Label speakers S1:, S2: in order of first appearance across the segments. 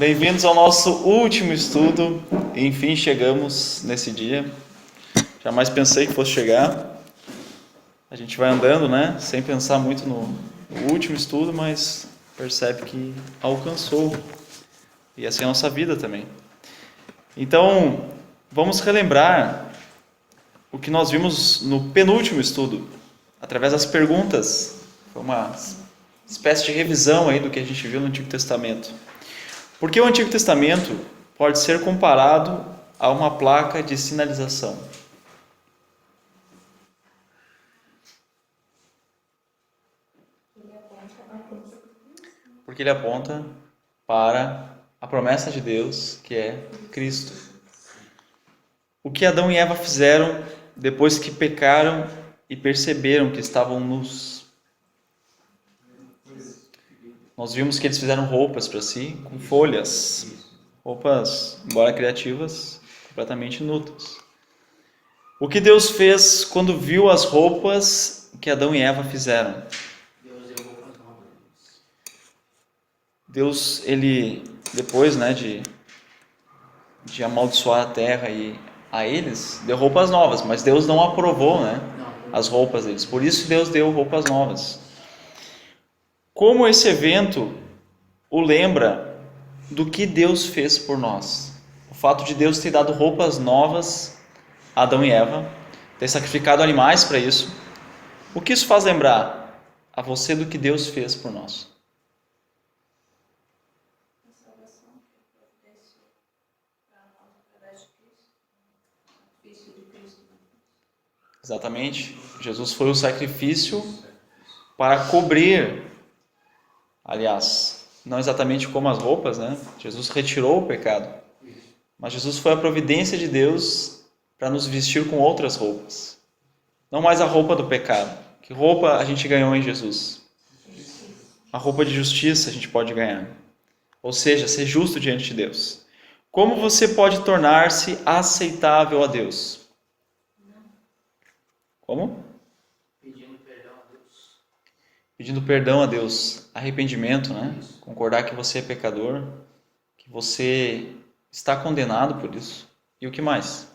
S1: Bem-vindos ao nosso último estudo. Enfim, chegamos nesse dia. Jamais pensei que fosse chegar. A gente vai andando, né? Sem pensar muito no último estudo, mas percebe que alcançou. E assim é a nossa vida também. Então, vamos relembrar o que nós vimos no penúltimo estudo, através das perguntas. Foi uma espécie de revisão aí do que a gente viu no Antigo Testamento. Por que o Antigo Testamento pode ser comparado a uma placa de sinalização? Porque ele aponta para a promessa de Deus, que é Cristo. O que Adão e Eva fizeram depois que pecaram e perceberam que estavam nus? Nós vimos que eles fizeram roupas para si com folhas, roupas, embora criativas, completamente inúteis. O que Deus fez quando viu as roupas que Adão e Eva fizeram? Deus, ele, depois, de amaldiçoar a terra e a eles, deu roupas novas, mas Deus não aprovou, as roupas deles. Por isso Deus deu roupas novas. Como esse evento o lembra do que Deus fez por nós? O fato de Deus ter dado roupas novas a Adão e Eva, ter sacrificado animais para isso. O que isso faz lembrar a você do que Deus fez por nós? Exatamente. Jesus foi o sacrifício para cobrir, aliás, não exatamente como as roupas, Jesus retirou o pecado, mas Jesus foi a providência de Deus para nos vestir com outras roupas. Não mais a roupa do pecado. Que roupa a gente ganhou em Jesus? A roupa de justiça a gente pode ganhar. Ou seja, ser justo diante de Deus. Como você pode tornar-se aceitável a Deus? Como?
S2: Pedindo perdão a Deus.
S1: Pedindo perdão a Deus. Arrependimento, Concordar que você é pecador, que você está condenado por isso. E o que mais?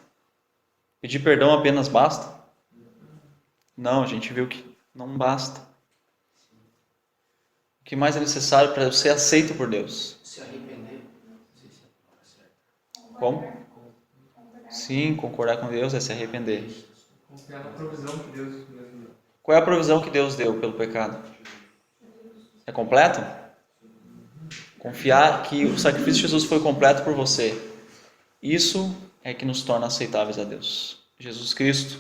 S1: Pedir perdão apenas basta? Não, a gente viu que não basta. O que mais é necessário para ser aceito por Deus?
S2: Se arrepender. Não sei se a palavra certa.
S1: Como? Sim, concordar com Deus é se arrepender.
S3: Confiar na provisão que Deus mesmo deu.
S1: Qual é a provisão que Deus deu pelo pecado? É completo? Confiar que o sacrifício de Jesus foi completo por você. Isso é que nos torna aceitáveis a Deus. Jesus Cristo.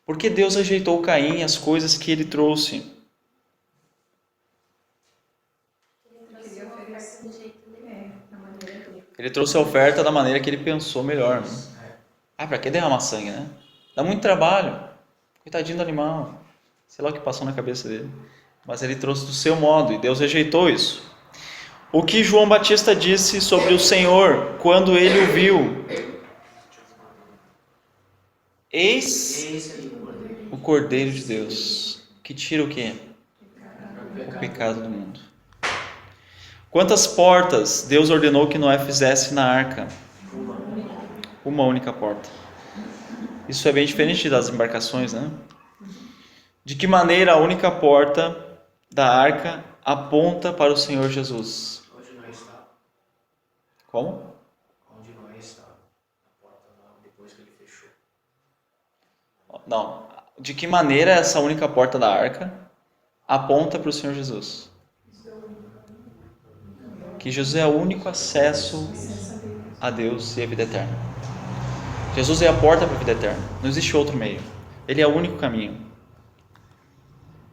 S1: Por que Deus rejeitou Caim e as coisas que ele trouxe? Ele trouxe a oferta da maneira que ele pensou melhor. Para que derramar sangue, Dá muito trabalho. Coitadinho do animal. Sei lá o que passou na cabeça dele. Mas ele trouxe do seu modo e Deus rejeitou isso. O que João Batista disse sobre o Senhor quando ele o viu? Eis o Cordeiro de Deus, que tira o quê? O pecado do mundo. Quantas portas Deus ordenou que Noé fizesse na arca? Uma única porta. Isso é bem diferente das embarcações, De que maneira a única porta da arca aponta para o Senhor Jesus?
S2: Onde Noé estava.
S1: Como?
S2: Onde Noé estava. A porta lá, depois que ele fechou.
S1: Não. De que maneira essa única porta da arca aponta para o Senhor Jesus? Que Jesus é o único acesso a Deus e a vida eterna. Jesus é a porta para a vida eterna. Não existe outro meio. Ele é o único caminho.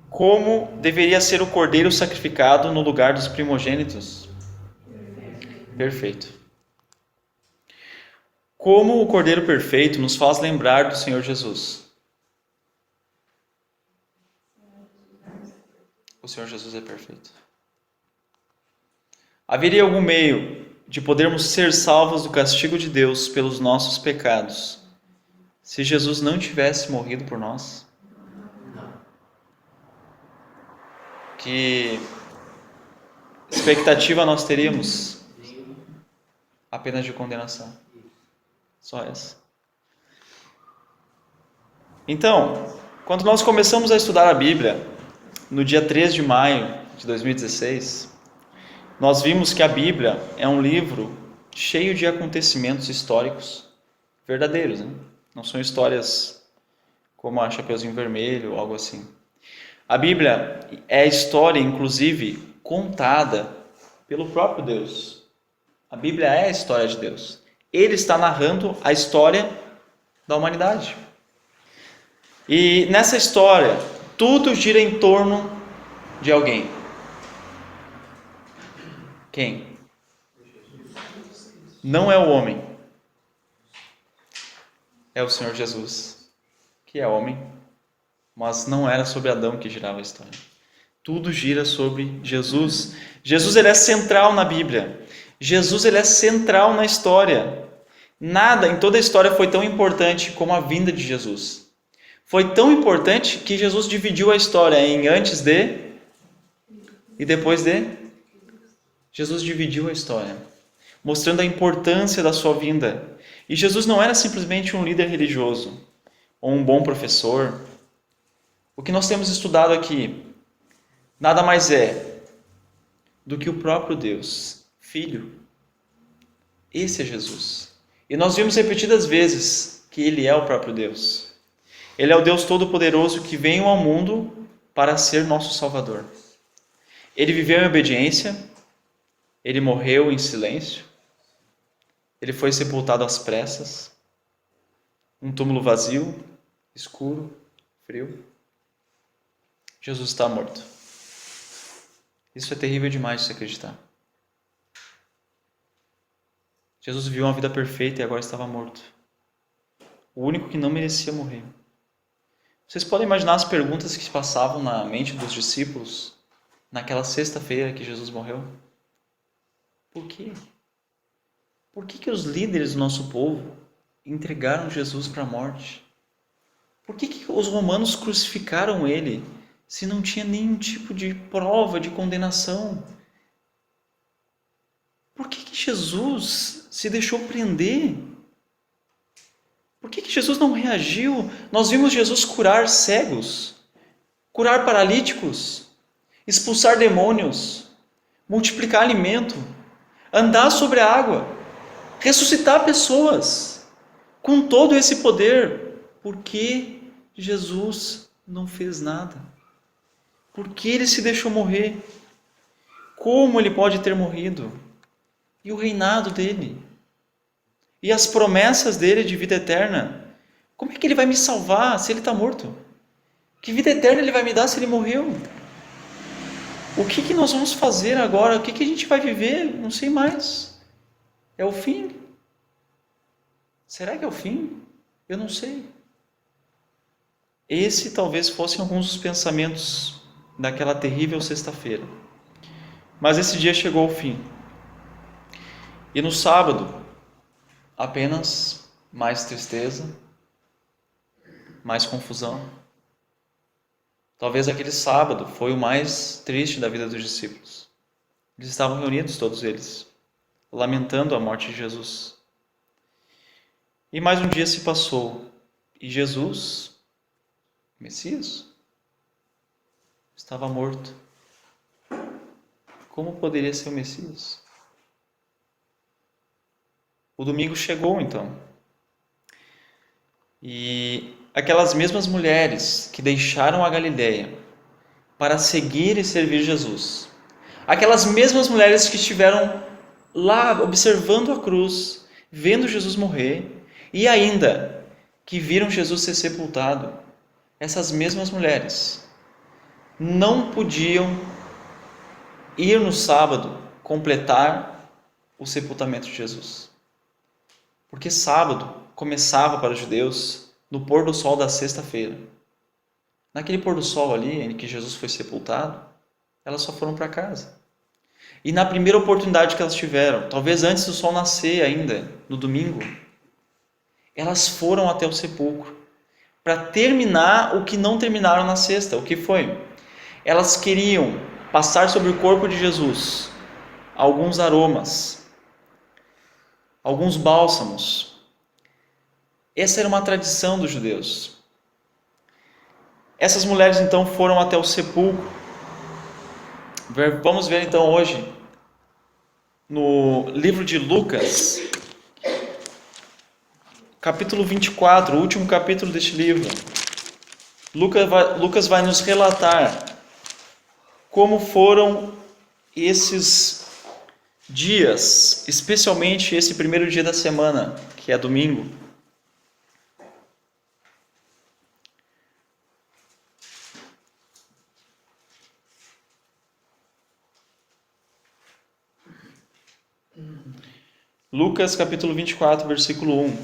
S1: Como deveria ser o cordeiro sacrificado no lugar dos primogênitos? Perfeito. Como o cordeiro perfeito nos faz lembrar do Senhor Jesus? O Senhor Jesus é perfeito. Haveria algum meio de podermos ser salvos do castigo de Deus pelos nossos pecados se Jesus não tivesse morrido por nós? Que expectativa nós teríamos? apenas de condenação. Só essa. Então, quando nós começamos a estudar a Bíblia, no dia 3 de maio de 2016, nós vimos que a Bíblia é um livro cheio de acontecimentos históricos verdadeiros, né? Não são histórias como a Chapeuzinho Vermelho ou algo assim. A Bíblia é a história, inclusive, contada pelo próprio Deus. A Bíblia é a história de Deus. Ele está narrando a história da humanidade. E nessa história, tudo gira em torno de alguém. Quem? Não é o homem. É o Senhor Jesus, que é homem, mas não era sobre Adão que girava a história. Tudo gira sobre Jesus. Jesus, ele é central na Bíblia. Jesus, ele é central na história. Nada em toda a história foi tão importante como a vinda de Jesus. Foi tão importante que Jesus dividiu a história em antes de e depois de. Jesus dividiu a história, mostrando a importância da sua vinda. E Jesus não era simplesmente um líder religioso ou um bom professor. O que nós temos estudado aqui nada mais é do que o próprio Deus, Filho. Esse é Jesus. E nós vimos repetidas vezes que Ele é o próprio Deus. Ele é o Deus Todo-Poderoso que veio ao mundo para ser nosso Salvador. Ele viveu em obediência, Ele morreu em silêncio, Ele foi sepultado às pressas, um túmulo vazio, escuro, frio. Jesus está morto. Isso é terrível demais de se acreditar. Jesus viveu uma vida perfeita e agora estava morto. O único que não merecia morrer. Vocês podem imaginar as perguntas que se passavam na mente dos discípulos naquela sexta-feira que Jesus morreu? Por quê? Por que os líderes do nosso povo entregaram Jesus para a morte? Por que os romanos crucificaram ele se não tinha nenhum tipo de prova de condenação? Por que Jesus se deixou prender? Por que Jesus não reagiu? Nós vimos Jesus curar cegos, curar paralíticos, expulsar demônios, multiplicar alimento, andar sobre a água, ressuscitar pessoas. Com todo esse poder, por que Jesus não fez nada? Por que ele se deixou morrer? Como ele pode ter morrido? E o reinado dele? E as promessas dele de vida eterna? Como é que ele vai me salvar se ele está morto? Que vida eterna ele vai me dar se ele morreu? O que nós vamos fazer agora? O que a gente vai viver? Não sei mais. É o fim? Será que é o fim? Eu não sei. Esse talvez fossem alguns dos pensamentos daquela terrível sexta-feira. Mas esse dia chegou ao fim. E no sábado, apenas mais tristeza, mais confusão. Talvez aquele sábado foi o mais triste da vida dos discípulos. Eles estavam reunidos, todos eles, lamentando a morte de Jesus. E mais um dia se passou, e Jesus, Messias, estava morto. Como poderia ser o Messias? O domingo chegou, então. E aquelas mesmas mulheres que deixaram a Galileia para seguir e servir Jesus, aquelas mesmas mulheres que estiveram lá observando a cruz, vendo Jesus morrer, e ainda que viram Jesus ser sepultado, essas mesmas mulheres não podiam ir no sábado completar o sepultamento de Jesus. Porque sábado começava para os judeus no pôr do sol da sexta-feira. Naquele pôr do sol ali, em que Jesus foi sepultado, elas só foram para casa. E na primeira oportunidade que elas tiveram, talvez antes do sol nascer ainda, no domingo, elas foram até o sepulcro para terminar o que não terminaram na sexta. O que foi? Elas queriam passar sobre o corpo de Jesus alguns aromas, alguns bálsamos. Essa era uma tradição dos judeus. Essas mulheres então foram até o sepulcro. Vamos ver então hoje no livro de Lucas, capítulo 24, o último capítulo deste livro. Lucas vai nos relatar como foram esses dias, especialmente esse primeiro dia da semana, que é domingo. Lucas capítulo 24, versículo 1.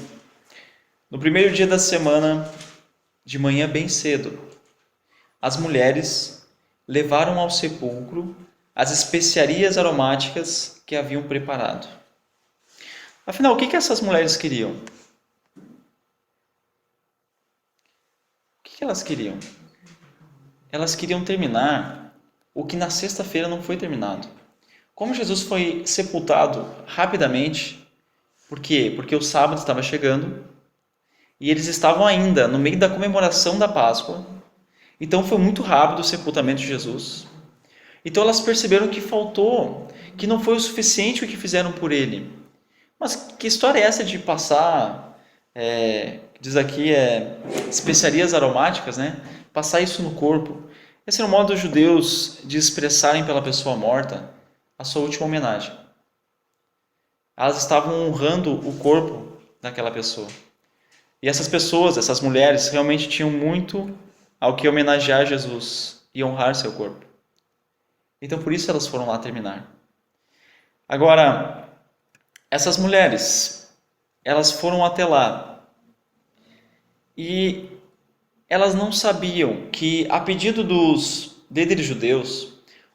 S1: No primeiro dia da semana, de manhã bem cedo, as mulheres levaram ao sepulcro as especiarias aromáticas que haviam preparado. Afinal, o que essas mulheres queriam? O que elas queriam? Elas queriam terminar o que na sexta-feira não foi terminado. Como Jesus foi sepultado rapidamente, por quê? Porque o sábado estava chegando e eles estavam ainda no meio da comemoração da Páscoa. Então foi muito rápido o sepultamento de Jesus. Então elas perceberam que faltou, que não foi o suficiente o que fizeram por ele. Mas que história é essa de passar, diz aqui, especiarias aromáticas, né? Passar isso no corpo. Esse é o modo dos judeus de expressarem pela pessoa morta a sua última homenagem. Elas estavam honrando o corpo daquela pessoa. E essas pessoas, essas mulheres, realmente tinham muito ao que homenagear Jesus e honrar seu corpo. Então, por isso elas foram lá terminar. Agora, essas mulheres, elas foram até lá e elas não sabiam que, a pedido dos líderes judeus,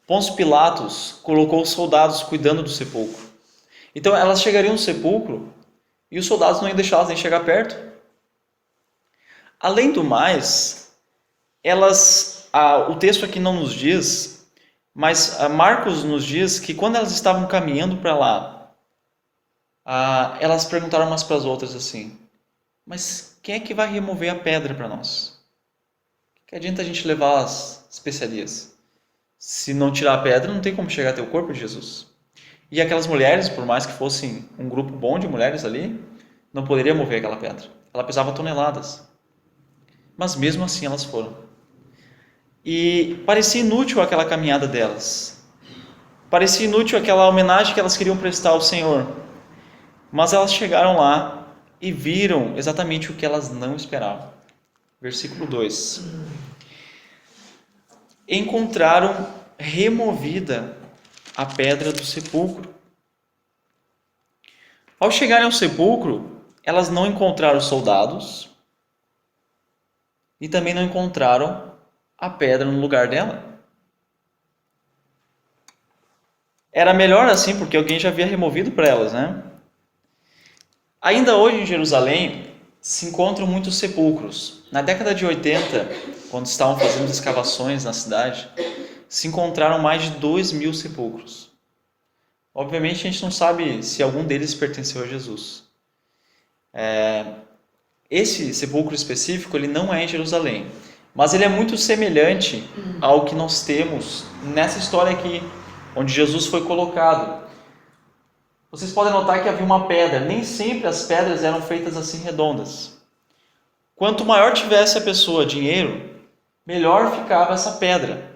S1: Pôncio Pilatos colocou soldados cuidando do sepulcro. Então, elas chegariam no sepulcro e os soldados não iam deixá-las nem chegar perto. Além do mais, o texto aqui não nos diz, mas Marcos nos diz que quando elas estavam caminhando para lá, elas perguntaram umas para as outras assim: mas quem é que vai remover a pedra para nós? Que adianta a gente levar as especiarias? Se não tirar a pedra, não tem como chegar até o corpo de Jesus. E aquelas mulheres, por mais que fossem um grupo bom de mulheres ali, não poderia mover aquela pedra. Ela pesava toneladas. Mas mesmo assim elas foram. E parecia inútil aquela caminhada delas. Parecia inútil aquela homenagem que elas queriam prestar ao Senhor. Mas elas chegaram lá e viram exatamente o que elas não esperavam. Versículo 2. Encontraram removida a pedra do sepulcro. Ao chegarem ao sepulcro, elas não encontraram soldados e também não encontraram a pedra no lugar dela. Era melhor assim, porque alguém já havia removido para elas, né? Ainda hoje em Jerusalém se encontram muitos sepulcros. Na década de 80, quando estavam fazendo escavações na cidade, se encontraram mais de 2.000 sepulcros. Obviamente a gente não sabe se algum deles pertenceu a Jesus. Esse sepulcro específico, ele não é em Jerusalém, mas ele é muito semelhante ao que nós temos nessa história aqui, onde Jesus foi colocado. Vocês podem notar que havia uma pedra. Nem sempre as pedras eram feitas assim redondas. Quanto maior tivesse a pessoa dinheiro, melhor ficava essa pedra.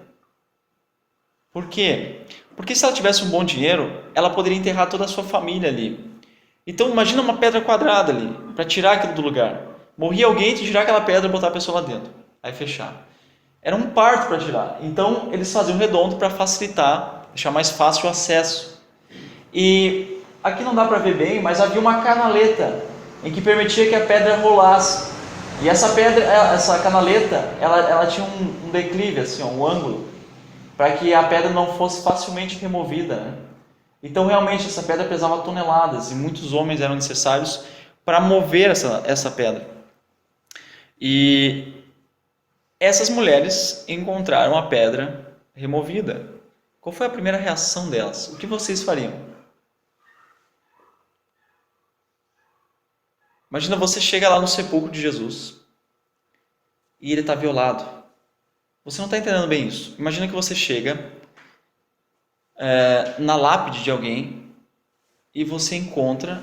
S1: Por quê? Porque se ela tivesse um bom dinheiro, ela poderia enterrar toda a sua família ali. Então imagina uma pedra quadrada ali, para tirar aquilo do lugar. Morria alguém, tirar aquela pedra e botar a pessoa lá dentro. Aí fechar. Era um parto para tirar. Então eles faziam redondo para facilitar, deixar mais fácil o acesso. E aqui não dá para ver bem, mas havia uma canaleta em que permitia que a pedra rolasse. E essa pedra, essa canaleta, ela tinha um declive, assim, um ângulo, para que a pedra não fosse facilmente removida, né? Então realmente essa pedra pesava toneladas e muitos homens eram necessários para mover essa pedra. E essas mulheres encontraram a pedra removida. Qual foi a primeira reação delas? O que vocês fariam? Imagina você chega lá no sepulcro de Jesus e ele está violado. Você não está entendendo bem isso. Imagina que você chega na lápide de alguém e você encontra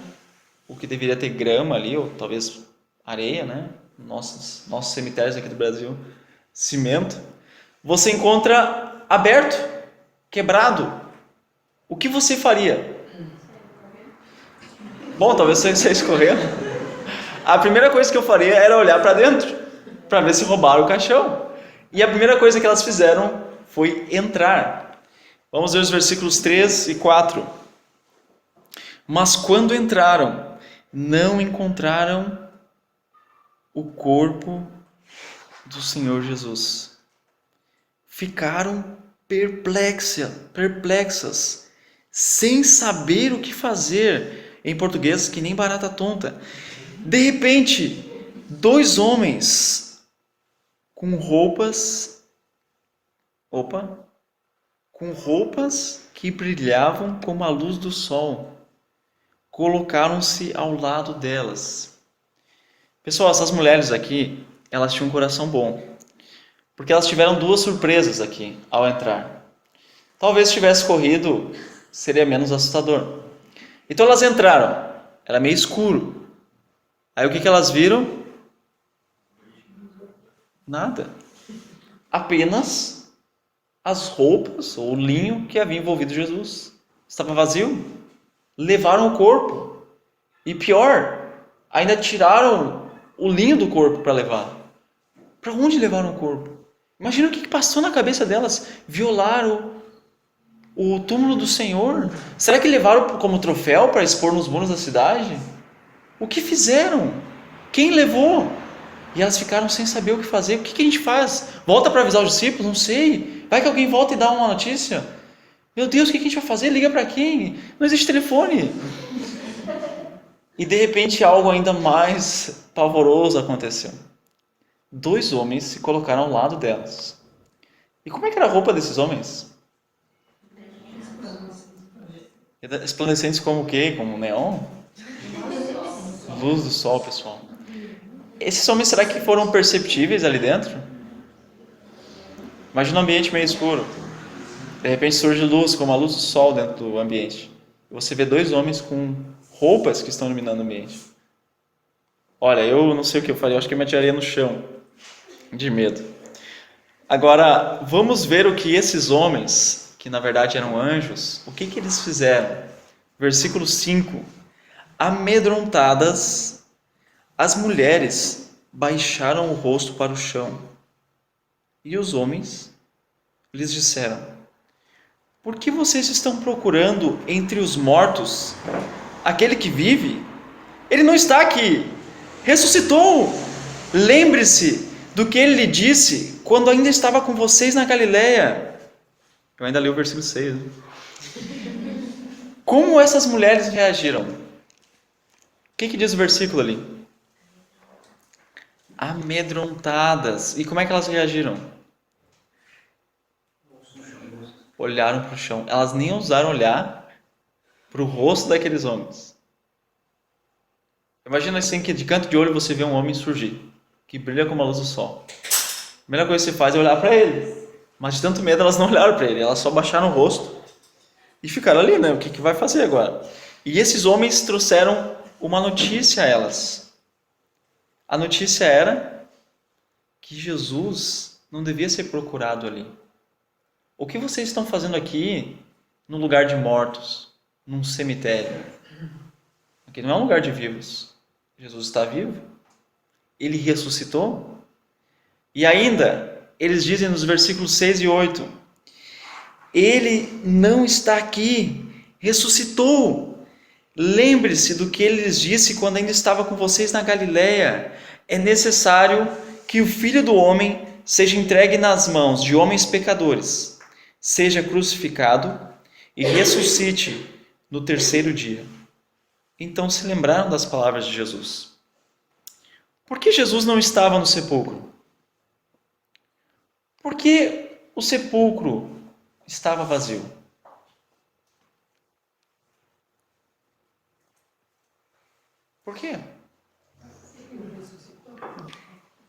S1: o que deveria ter grama ali, ou talvez areia, né? Nossos cemitérios aqui do Brasil, cimento. Você encontra aberto, quebrado. O que você faria? Bom, talvez você saísse correndo. A primeira coisa que eu faria era olhar para dentro, para ver se roubaram o caixão. E a primeira coisa que elas fizeram foi entrar. Vamos ver os versículos 3 e 4. Mas quando entraram, não encontraram o corpo do Senhor Jesus. Ficaram perplexas, sem saber o que fazer. Em português, que nem barata tonta. De repente, 2 homens com roupas que brilhavam como a luz do sol, colocaram-se ao lado delas. Pessoal, essas mulheres aqui, elas tinham um coração bom, porque elas tiveram 2 surpresas aqui ao entrar. Talvez se tivesse corrido, seria menos assustador. Então elas entraram, era meio escuro. Aí o que elas viram? Nada. Apenas as roupas ou o linho que havia envolvido Jesus. Estava vazio. Levaram o corpo. E pior, ainda tiraram o linho do corpo para levar. Para onde levaram o corpo? Imagina o que passou na cabeça delas. Violaram o túmulo do Senhor. Será que levaram como troféu para expor nos muros da cidade? O que fizeram? Quem levou? E elas ficaram sem saber o que fazer. O que a gente faz? Volta para avisar os discípulos? Não sei. Vai que alguém volta e dá uma notícia. Meu Deus, o que a gente vai fazer? Liga para quem? Não existe telefone. E de repente algo ainda mais pavoroso aconteceu. 2 homens se colocaram ao lado delas. E como é que era a roupa desses homens? Resplandecentes como o quê? Como neon? Luz do sol, pessoal. Esses homens, será que foram perceptíveis ali dentro? Imagina um ambiente meio escuro. De repente surge luz, como a luz do sol dentro do ambiente. E você vê 2 homens com roupas que estão iluminando o ambiente. Olha, eu não sei o que eu faria. Eu acho que eu me atiraria no chão. De medo. Agora, vamos ver o que esses homens, que na verdade eram anjos, o que eles fizeram? Versículo 5. Amedrontadas, as mulheres baixaram o rosto para o chão. E os homens lhes disseram: por que vocês estão procurando entre os mortos aquele que vive? Ele não está aqui, ressuscitou. Lembre-se do que ele lhe disse quando ainda estava com vocês na Galileia. Eu ainda li o versículo 6. Né? Como essas mulheres reagiram? O que diz o versículo ali? Amedrontadas. E como é que elas reagiram? Olharam para o chão. Elas nem ousaram olhar para o rosto daqueles homens. Imagina assim que de canto de olho você vê um homem surgir, que brilha como a luz do sol. A primeira coisa que você faz é olhar para ele. Mas de tanto medo elas não olharam para ele. Elas só baixaram o rosto e ficaram ali, né? O que vai fazer agora? E esses homens trouxeram uma notícia a elas. A notícia era que Jesus não devia ser procurado ali. O que vocês estão fazendo aqui num lugar de mortos, num cemitério? Aqui não é um lugar de vivos. Jesus está vivo. Ele ressuscitou. E ainda, eles dizem nos versículos 6 e 8, ele não está aqui, ressuscitou. Lembre-se do que ele lhes disse quando ainda estava com vocês na Galileia. É necessário que o Filho do Homem seja entregue nas mãos de homens pecadores, seja crucificado e ressuscite no 3º dia. Então se lembraram das palavras de Jesus. Por que Jesus não estava no sepulcro? Por que o sepulcro estava vazio? Por quê?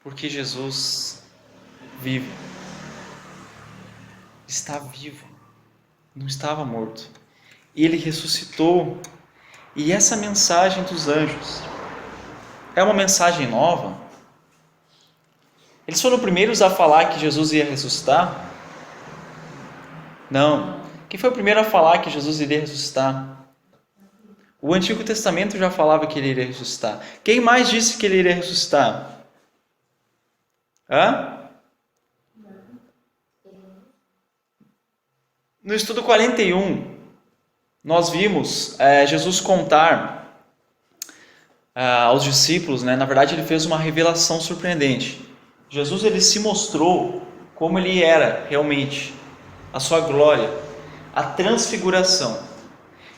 S1: Porque Jesus vive. Está vivo. Não estava morto. Ele ressuscitou. E essa mensagem dos anjos é uma mensagem nova? Eles foram os primeiros a falar que Jesus ia ressuscitar? Não. Quem foi o primeiro a falar que Jesus iria ressuscitar? O Antigo Testamento já falava que ele iria ressuscitar. Quem mais disse que ele iria ressuscitar? No estudo 41, nós vimos Jesus contar aos discípulos, né? Na verdade, ele fez uma revelação surpreendente. Jesus ele se mostrou como ele era realmente, a sua glória, a transfiguração.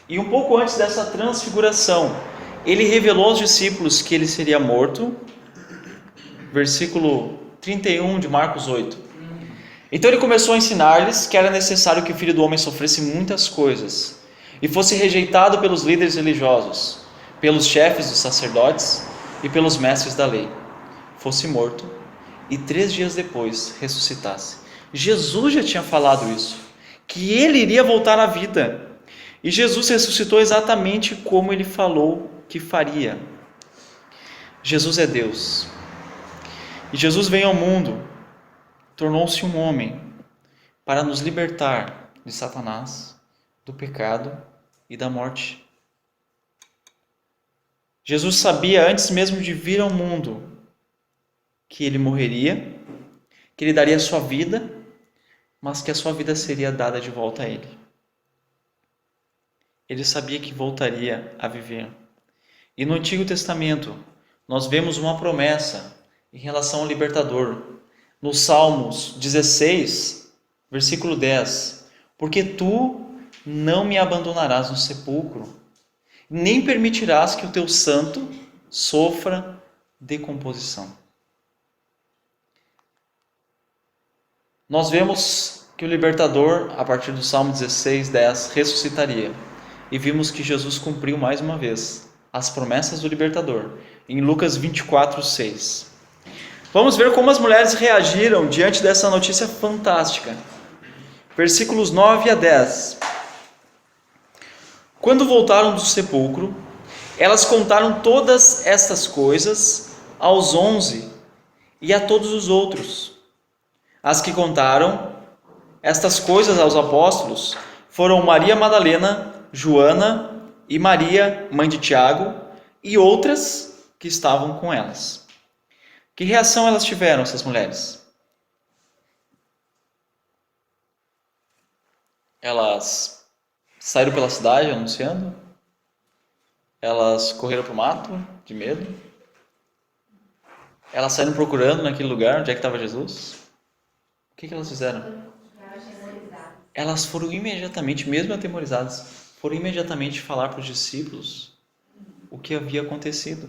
S1: E um pouco antes dessa transfiguração, ele revelou aos discípulos que ele seria morto, versículo 31 de Marcos 8. Então ele começou a ensinar-lhes que era necessário que o Filho do Homem sofresse muitas coisas e fosse rejeitado pelos líderes religiosos, pelos chefes dos sacerdotes e pelos mestres da lei, fosse morto e 3 dias depois ressuscitasse. Jesus já tinha falado isso, que ele iria voltar à vida. E Jesus ressuscitou exatamente como ele falou que faria. Jesus é Deus. E Jesus veio ao mundo, tornou-se um homem para nos libertar de Satanás, do pecado e da morte. Jesus sabia antes mesmo de vir ao mundo que ele morreria, que ele daria a sua vida, mas que a sua vida seria dada de volta a ele. Ele sabia que voltaria a viver. E no Antigo Testamento, nós vemos uma promessa em relação ao libertador. No Salmos 16, versículo 10. Porque tu não me abandonarás no sepulcro, nem permitirás que o teu santo sofra decomposição. Nós vemos que o libertador, a partir do Salmo 16, 10, ressuscitaria. E vimos que Jesus cumpriu mais uma vez as promessas do libertador, em Lucas 24, 6. Vamos ver como as mulheres reagiram diante dessa notícia fantástica. Versículos 9 a 10. Quando voltaram do sepulcro, elas contaram todas estas coisas aos 11 e a todos os outros. As que contaram estas coisas aos apóstolos foram Maria Madalena, Joana e Maria, mãe de Tiago, e outras que estavam com elas. Que reação elas tiveram, essas mulheres? Elas saíram pela cidade anunciando? Elas correram para o mato de medo? Elas saíram procurando naquele lugar onde é que estava Jesus? O que elas fizeram? Elas foram imediatamente, mesmo atemorizadas, foram imediatamente falar para os discípulos o que havia acontecido.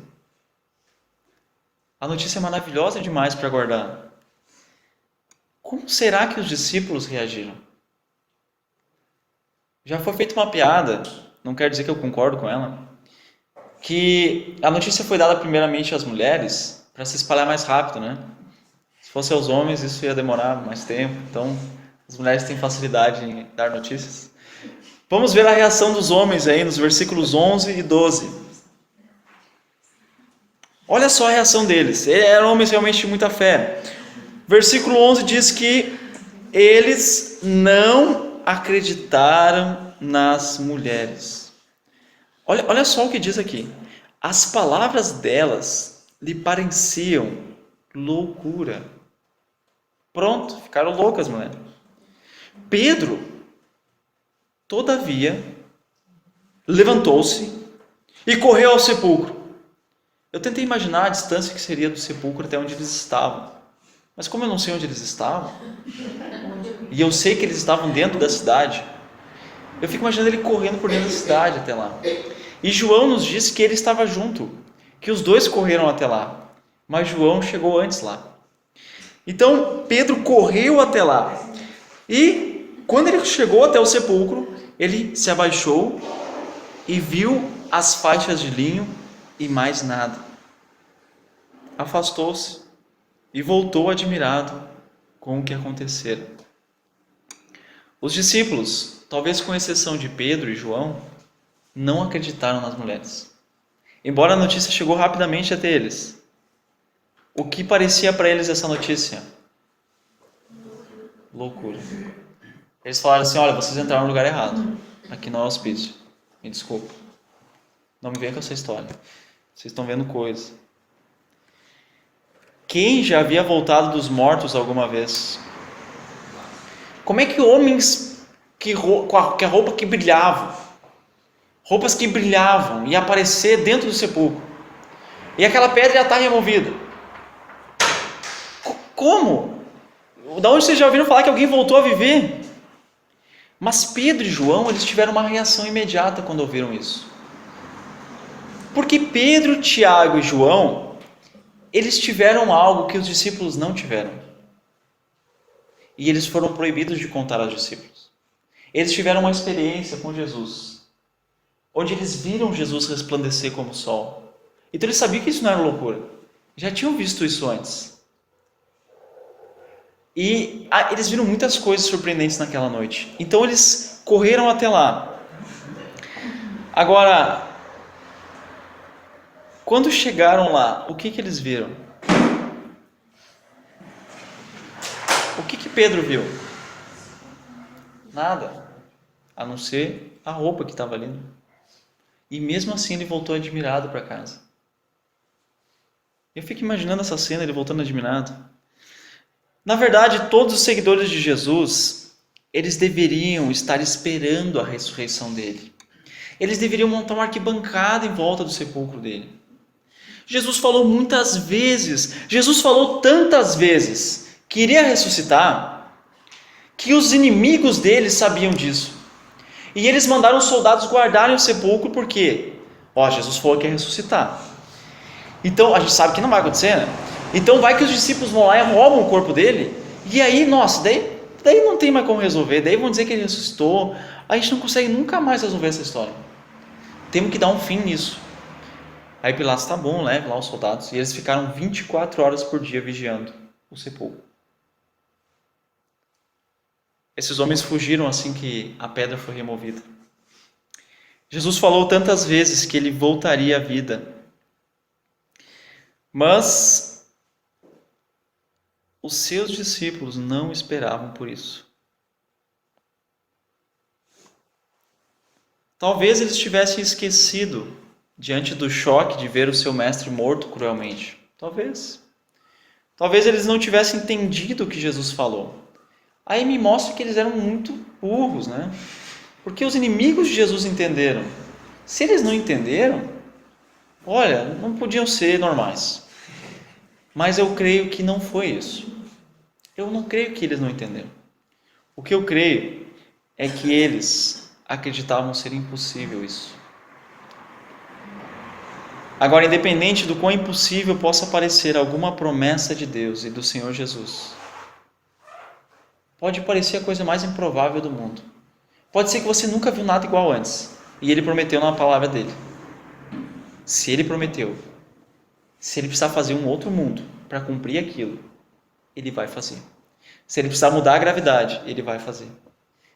S1: A notícia é maravilhosa demais para guardar. Como será que os discípulos reagiram? Já foi feita uma piada, não quero dizer que eu concordo com ela, que a notícia foi dada primeiramente às mulheres para se espalhar mais rápido, né? Se fosse aos homens, isso ia demorar mais tempo, então as mulheres têm facilidade em dar notícias. Vamos ver a reação dos homens aí nos versículos 11 e 12. Olha só a reação deles. Eram homens realmente de muita fé. Versículo 11 diz que eles não acreditaram nas mulheres. Olha só o que diz aqui. As palavras delas lhe pareciam loucura. Pronto, ficaram loucas, mulher. Pedro, todavia, levantou-se e correu ao sepulcro. Eu tentei imaginar a distância que seria do sepulcro até onde eles estavam. Mas como eu não sei onde eles estavam, e eu sei que eles estavam dentro da cidade, eu fico imaginando ele correndo por dentro da cidade até lá. E João nos disse que ele estava junto, que os dois correram até lá, mas João chegou antes lá. Então Pedro correu até lá, e quando ele chegou até o sepulcro, ele se abaixou e viu as faixas de linho e mais nada. Afastou-se e voltou admirado com o que acontecera. Os discípulos, talvez com exceção de Pedro e João, não acreditaram nas mulheres. Embora a notícia chegou rapidamente até eles. O que parecia para eles essa notícia? Loucura. Eles falaram assim, olha, vocês entraram no lugar errado. Aqui não é hospício. Me desculpa. Não me venha com essa história. Vocês estão vendo coisa. Quem já havia voltado dos mortos alguma vez? Como é que homens com a roupa que brilhava, roupas que brilhavam, ia aparecer dentro do sepulcro? E aquela pedra já está removida. Como? Da onde vocês já ouviram falar que alguém voltou a viver? Mas Pedro e João, eles tiveram uma reação imediata quando ouviram isso. Porque Pedro, Tiago e João, eles tiveram algo que os discípulos não tiveram. E eles foram proibidos de contar aos discípulos. Eles tiveram uma experiência com Jesus, onde eles viram Jesus resplandecer como o sol. Então eles sabiam que isso não era loucura. Já tinham visto isso antes. E eles viram muitas coisas surpreendentes naquela noite. Então eles correram até lá. Agora, quando chegaram lá, o que eles viram? O que Pedro viu? Nada, a não ser a roupa que estava ali. E mesmo assim ele voltou admirado para casa. Eu fico imaginando essa cena, ele voltando admirado. Na verdade, todos os seguidores de Jesus, eles deveriam estar esperando a ressurreição dele. Eles deveriam montar uma arquibancada em volta do sepulcro dele. Jesus falou muitas vezes, Jesus falou tantas vezes que iria ressuscitar, que os inimigos dele sabiam disso. E eles mandaram os soldados guardarem o sepulcro, porque Jesus falou que ia ressuscitar. Então, a gente sabe que não vai acontecer, né? Então vai que os discípulos vão lá e roubam o corpo dele, e aí, nossa, daí não tem mais como resolver, daí vão dizer que ele ressuscitou, a gente não consegue nunca mais resolver essa história. Temos que dar um fim nisso. Aí Pilatos, tá bom, leve lá os soldados, e eles ficaram 24 horas por dia vigiando o sepulcro. Esses homens fugiram assim que a pedra foi removida. Jesus falou tantas vezes que ele voltaria à vida, mas os seus discípulos não esperavam por isso. Talvez eles tivessem esquecido diante do choque de ver o seu mestre morto cruelmente. Talvez. Talvez eles não tivessem entendido o que Jesus falou. Aí me mostra que eles eram muito burros, né? Porque os inimigos de Jesus entenderam. Se eles não entenderam, olha, não podiam ser normais. Mas eu creio que não foi isso. Eu não creio que eles não entenderam. O que eu creio é que eles acreditavam ser impossível isso. Agora, independente do quão impossível possa parecer alguma promessa de Deus e do Senhor Jesus, pode parecer a coisa mais improvável do mundo. Pode ser que você nunca viu nada igual antes, e Ele prometeu na palavra dele. Se Ele prometeu, se Ele precisar fazer um outro mundo para cumprir aquilo, Ele vai fazer. Se Ele precisar mudar a gravidade, Ele vai fazer.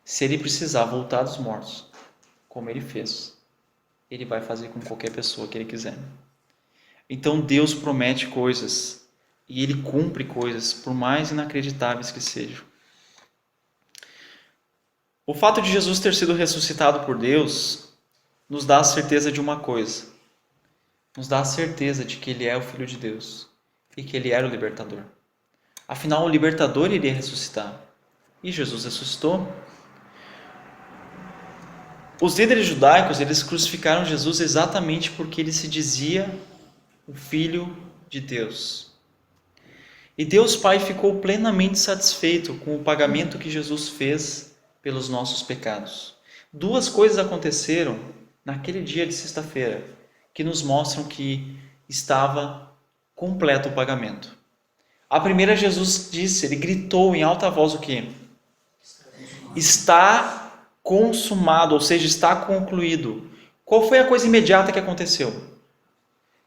S1: Se Ele precisar voltar dos mortos, como Ele fez, Ele vai fazer com qualquer pessoa que Ele quiser. Então Deus promete coisas e Ele cumpre coisas, por mais inacreditáveis que sejam. O fato de Jesus ter sido ressuscitado por Deus nos dá a certeza de uma coisa. Nos dá a certeza de que Ele é o Filho de Deus e que Ele era o libertador. Afinal, o libertador iria ressuscitar. E Jesus ressuscitou. Os líderes judaicos, eles crucificaram Jesus exatamente porque ele se dizia o Filho de Deus. E Deus Pai ficou plenamente satisfeito com o pagamento que Jesus fez pelos nossos pecados. Duas coisas aconteceram naquele dia de sexta-feira que nos mostram que estava completo o pagamento. A primeira, Jesus disse, ele gritou em alta voz o quê? Está consumado, ou seja, está concluído. Qual foi a coisa imediata que aconteceu?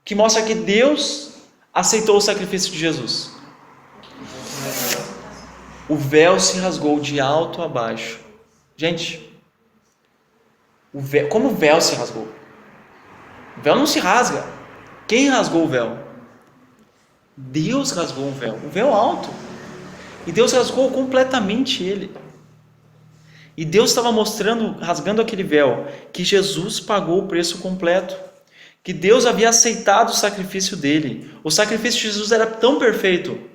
S1: Que mostra que Deus aceitou o sacrifício de Jesus. O véu se rasgou de alto a baixo. Gente, como o véu se rasgou? O véu não se rasga. Quem rasgou o véu? Deus rasgou o véu alto. E Deus rasgou completamente ele. E Deus estava mostrando, rasgando aquele véu, que Jesus pagou o preço completo. Que Deus havia aceitado o sacrifício dele. O sacrifício de Jesus era tão perfeito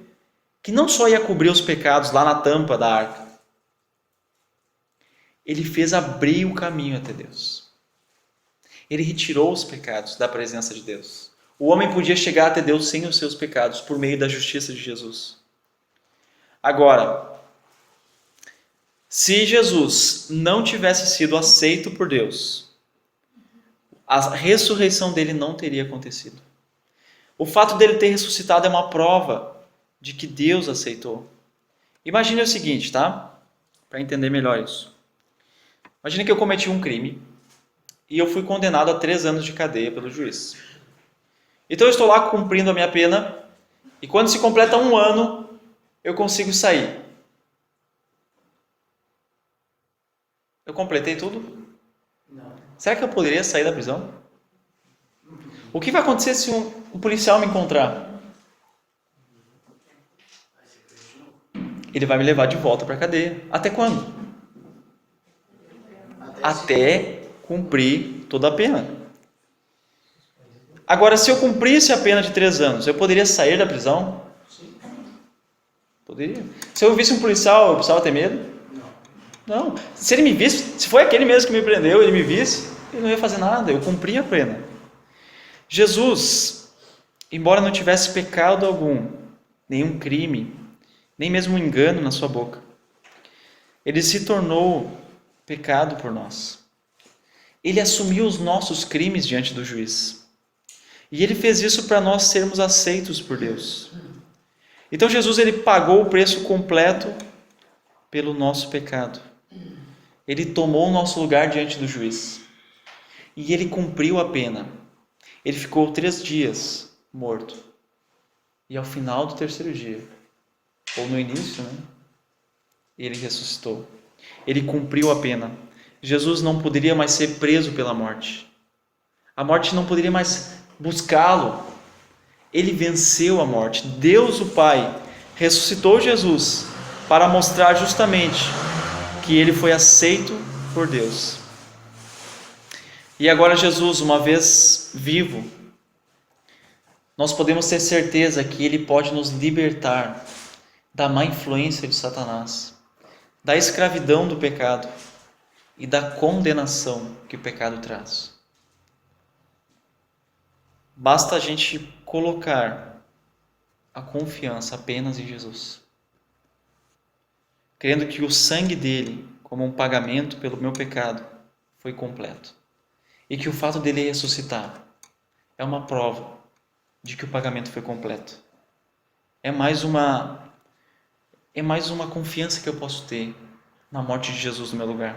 S1: que não só ia cobrir os pecados lá na tampa da arca. Ele fez abrir o caminho até Deus. Ele retirou os pecados da presença de Deus. O homem podia chegar até Deus sem os seus pecados, por meio da justiça de Jesus. Agora, se Jesus não tivesse sido aceito por Deus, a ressurreição dele não teria acontecido. O fato dele ter ressuscitado é uma prova de que Deus aceitou. Imagine o seguinte, tá? Para entender melhor isso. Imagine que eu cometi um crime e eu fui condenado a 3 anos de cadeia pelo juiz. Então eu estou lá cumprindo a minha pena e quando se completa 1 ano, eu consigo sair. Eu completei tudo?
S2: Não.
S1: Será que eu poderia sair da prisão? O que vai acontecer se um policial me encontrar? Ele vai me levar de volta para a cadeia. Até quando? Até cumprir toda a pena. Agora, se eu cumprisse a pena de 3 anos, eu poderia sair da prisão? Poderia. Se eu visse um policial, eu precisava ter medo? Não. Se ele me visse, se foi aquele mesmo que me prendeu, ele me visse, ele não ia fazer nada, eu cumpri a pena. Jesus, embora não tivesse pecado algum, nenhum crime, nem mesmo um engano na sua boca, ele se tornou pecado por nós. Ele assumiu os nossos crimes diante do juiz. E ele fez isso para nós sermos aceitos por Deus. Então Jesus ele pagou o preço completo pelo nosso pecado. Ele tomou o nosso lugar diante do juiz. E ele cumpriu a pena. Ele ficou 3 dias morto. E ao final do 3º dia, ou no início, ele ressuscitou. Ele cumpriu a pena. Jesus não poderia mais ser preso pela morte. A morte não poderia mais buscá-lo. Ele venceu a morte. Deus, o Pai, ressuscitou Jesus para mostrar justamente que ele foi aceito por Deus. E agora Jesus, uma vez vivo, nós podemos ter certeza que ele pode nos libertar da má influência de Satanás, da escravidão do pecado e da condenação que o pecado traz. Basta a gente colocar a confiança apenas em Jesus, crendo que o sangue dele, como um pagamento pelo meu pecado, foi completo, e que o fato dele ressuscitar é uma prova de que o pagamento foi completo. É mais uma confiança que eu posso ter na morte de Jesus no meu lugar.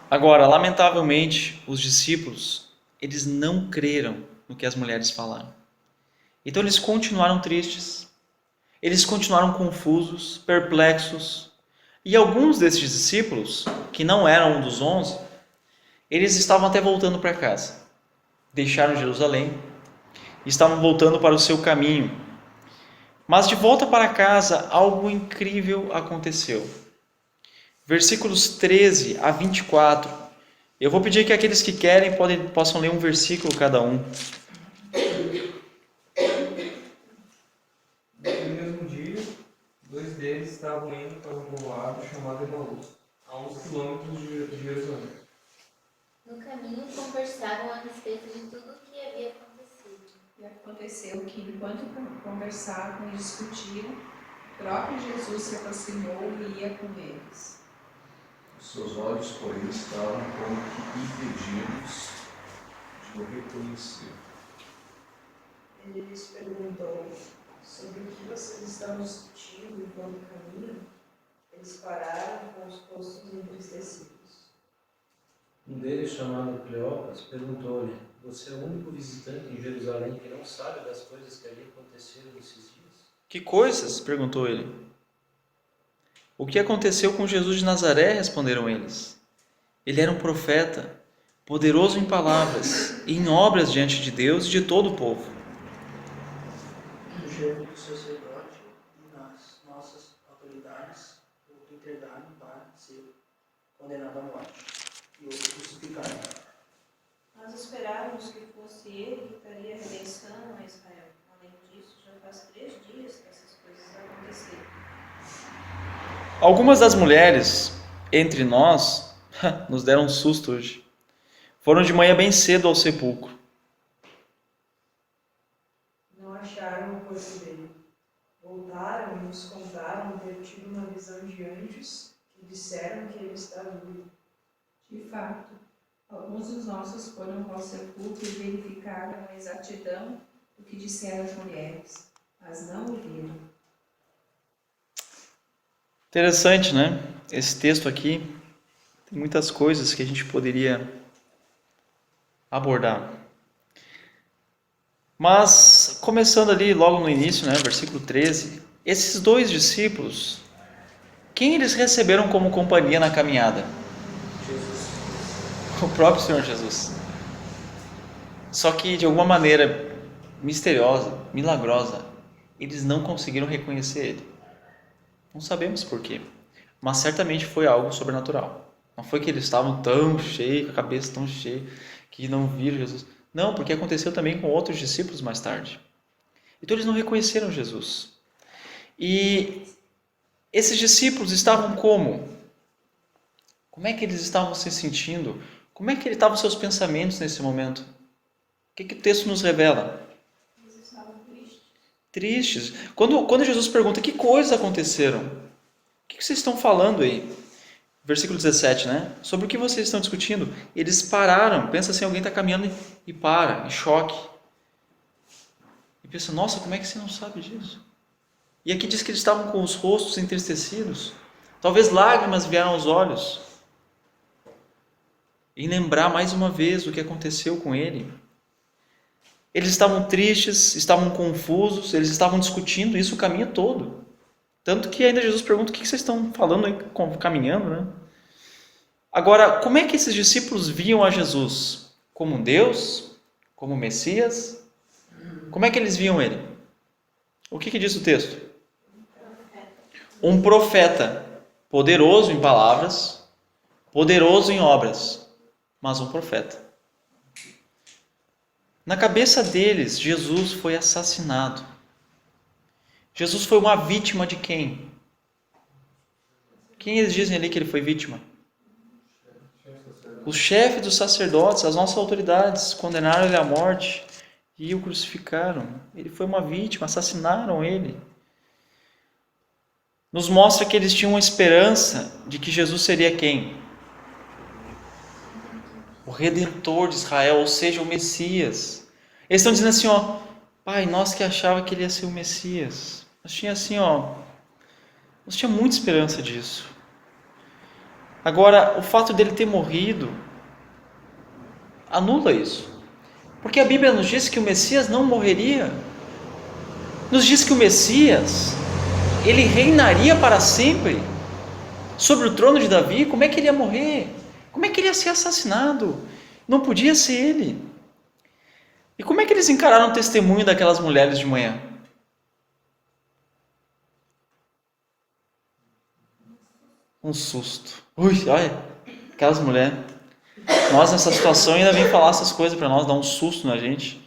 S1: Agora, lamentavelmente, os discípulos, eles não creram no que as mulheres falaram. Então eles continuaram tristes, eles continuaram confusos, perplexos, e alguns desses discípulos, que não eram um dos 11, eles estavam até voltando para casa. Deixaram Jerusalém e estavam voltando para o seu caminho. Mas de volta para casa, algo incrível aconteceu. Versículos 13 a 24. Eu vou pedir que aqueles que querem possam ler um versículo cada um.
S3: Naquele mesmo dia, 2 deles estavam indo para um povoado chamado Emaús, a uns quilômetros de Jerusalém.
S4: No caminho, conversavam a respeito de tudo o que havia acontecido.
S5: E aconteceu que, enquanto conversavam e discutiam, o próprio Jesus se aproximou e ia com eles.
S6: Os seus olhos, porém, estavam como que impedidos de o reconhecer.
S7: Ele lhes perguntou: sobre o que vocês estão discutindo enquanto caminham? Eles pararam com os rostos entristecidos.
S2: Um deles, chamado Cleopas, perguntou-lhe: você é o único visitante em Jerusalém que não sabe das coisas que ali aconteceram nesses dias?
S1: Que coisas? Perguntou ele. O que aconteceu com Jesus de Nazaré? Responderam eles. Ele era um profeta, poderoso em palavras e em obras diante de Deus e de todo o povo.
S8: O chefe do sacerdote e nas nossas autoridades o entregaram para ser condenado à morte e o crucificaram.
S7: Nós esperávamos que fosse ele que traria redenção a Israel. Além disso, já faz 3 dias que essas coisas aconteceram.
S1: Algumas das mulheres entre nós nos deram um susto hoje. Foram de manhã bem cedo ao sepulcro.
S7: Não acharam o corpo dele. Voltaram e nos contaram ter tido uma visão de anjos que disseram que ele estava vivo.
S5: De fato, alguns dos nossos foram ao sepulcro e verificaram a exatidão do que disseram as mulheres, mas não o viram.
S1: Interessante, né? Esse texto aqui tem muitas coisas que a gente poderia abordar. Mas, começando ali logo no início, né, versículo 13, esses 2 discípulos, quem eles receberam como companhia na caminhada? O próprio Senhor Jesus. Só que de alguma maneira misteriosa, milagrosa, eles não conseguiram reconhecer ele. Não sabemos por quê, mas certamente foi algo sobrenatural. Não foi que eles estavam tão cheios, com a cabeça tão cheia, que não viram Jesus. Não, porque aconteceu também com outros discípulos mais tarde. Então eles não reconheceram Jesus. E esses discípulos estavam como? Como é que eles estavam se sentindo? Como é que estavam seus pensamentos nesse momento? O que o texto nos revela?
S5: Eles estavam
S1: Tristes. Quando Jesus pergunta que coisas aconteceram, o que vocês estão falando aí? Versículo 17, né? Sobre o que vocês estão discutindo? Eles pararam. Pensa assim, alguém está caminhando e para, em choque. E pensa, nossa, como é que você não sabe disso? E aqui diz que eles estavam com os rostos entristecidos. Talvez lágrimas vieram aos olhos. Em lembrar mais uma vez o que aconteceu com ele. Eles estavam tristes, estavam confusos, eles estavam discutindo isso o caminho todo. Tanto que ainda Jesus pergunta, o que vocês estão falando aí, caminhando, né? Agora, como é que esses discípulos viam a Jesus? Como um Deus? Como um Messias? Como é que eles viam ele? O que diz o texto? Um profeta, poderoso em palavras, poderoso em obras, mas um profeta. Na cabeça deles, Jesus foi assassinado. Jesus foi uma vítima de quem? Quem eles dizem ali que ele foi vítima? O chefe dos sacerdotes, as nossas autoridades, condenaram ele à morte e o crucificaram. Ele foi uma vítima, assassinaram ele. Nos mostra que eles tinham uma esperança de que Jesus seria quem? O Redentor de Israel, ou seja, o Messias. Eles estão dizendo assim, ó, Pai, nós que achava que ele ia ser o Messias. Nós tinha assim, ó, nós tinha muita esperança disso. Agora, o fato dele ter morrido anula isso. Porque a Bíblia nos diz que o Messias não morreria. Nos diz que o Messias, ele reinaria para sempre sobre o trono de Davi. Como é que ele ia morrer? Como é que ele ia ser assassinado? Não podia ser ele. E como é que eles encararam o testemunho daquelas mulheres de manhã? Um susto. Ui, olha, aquelas mulheres. Nós nessa situação ainda vem falar essas coisas para nós, dar um susto na gente.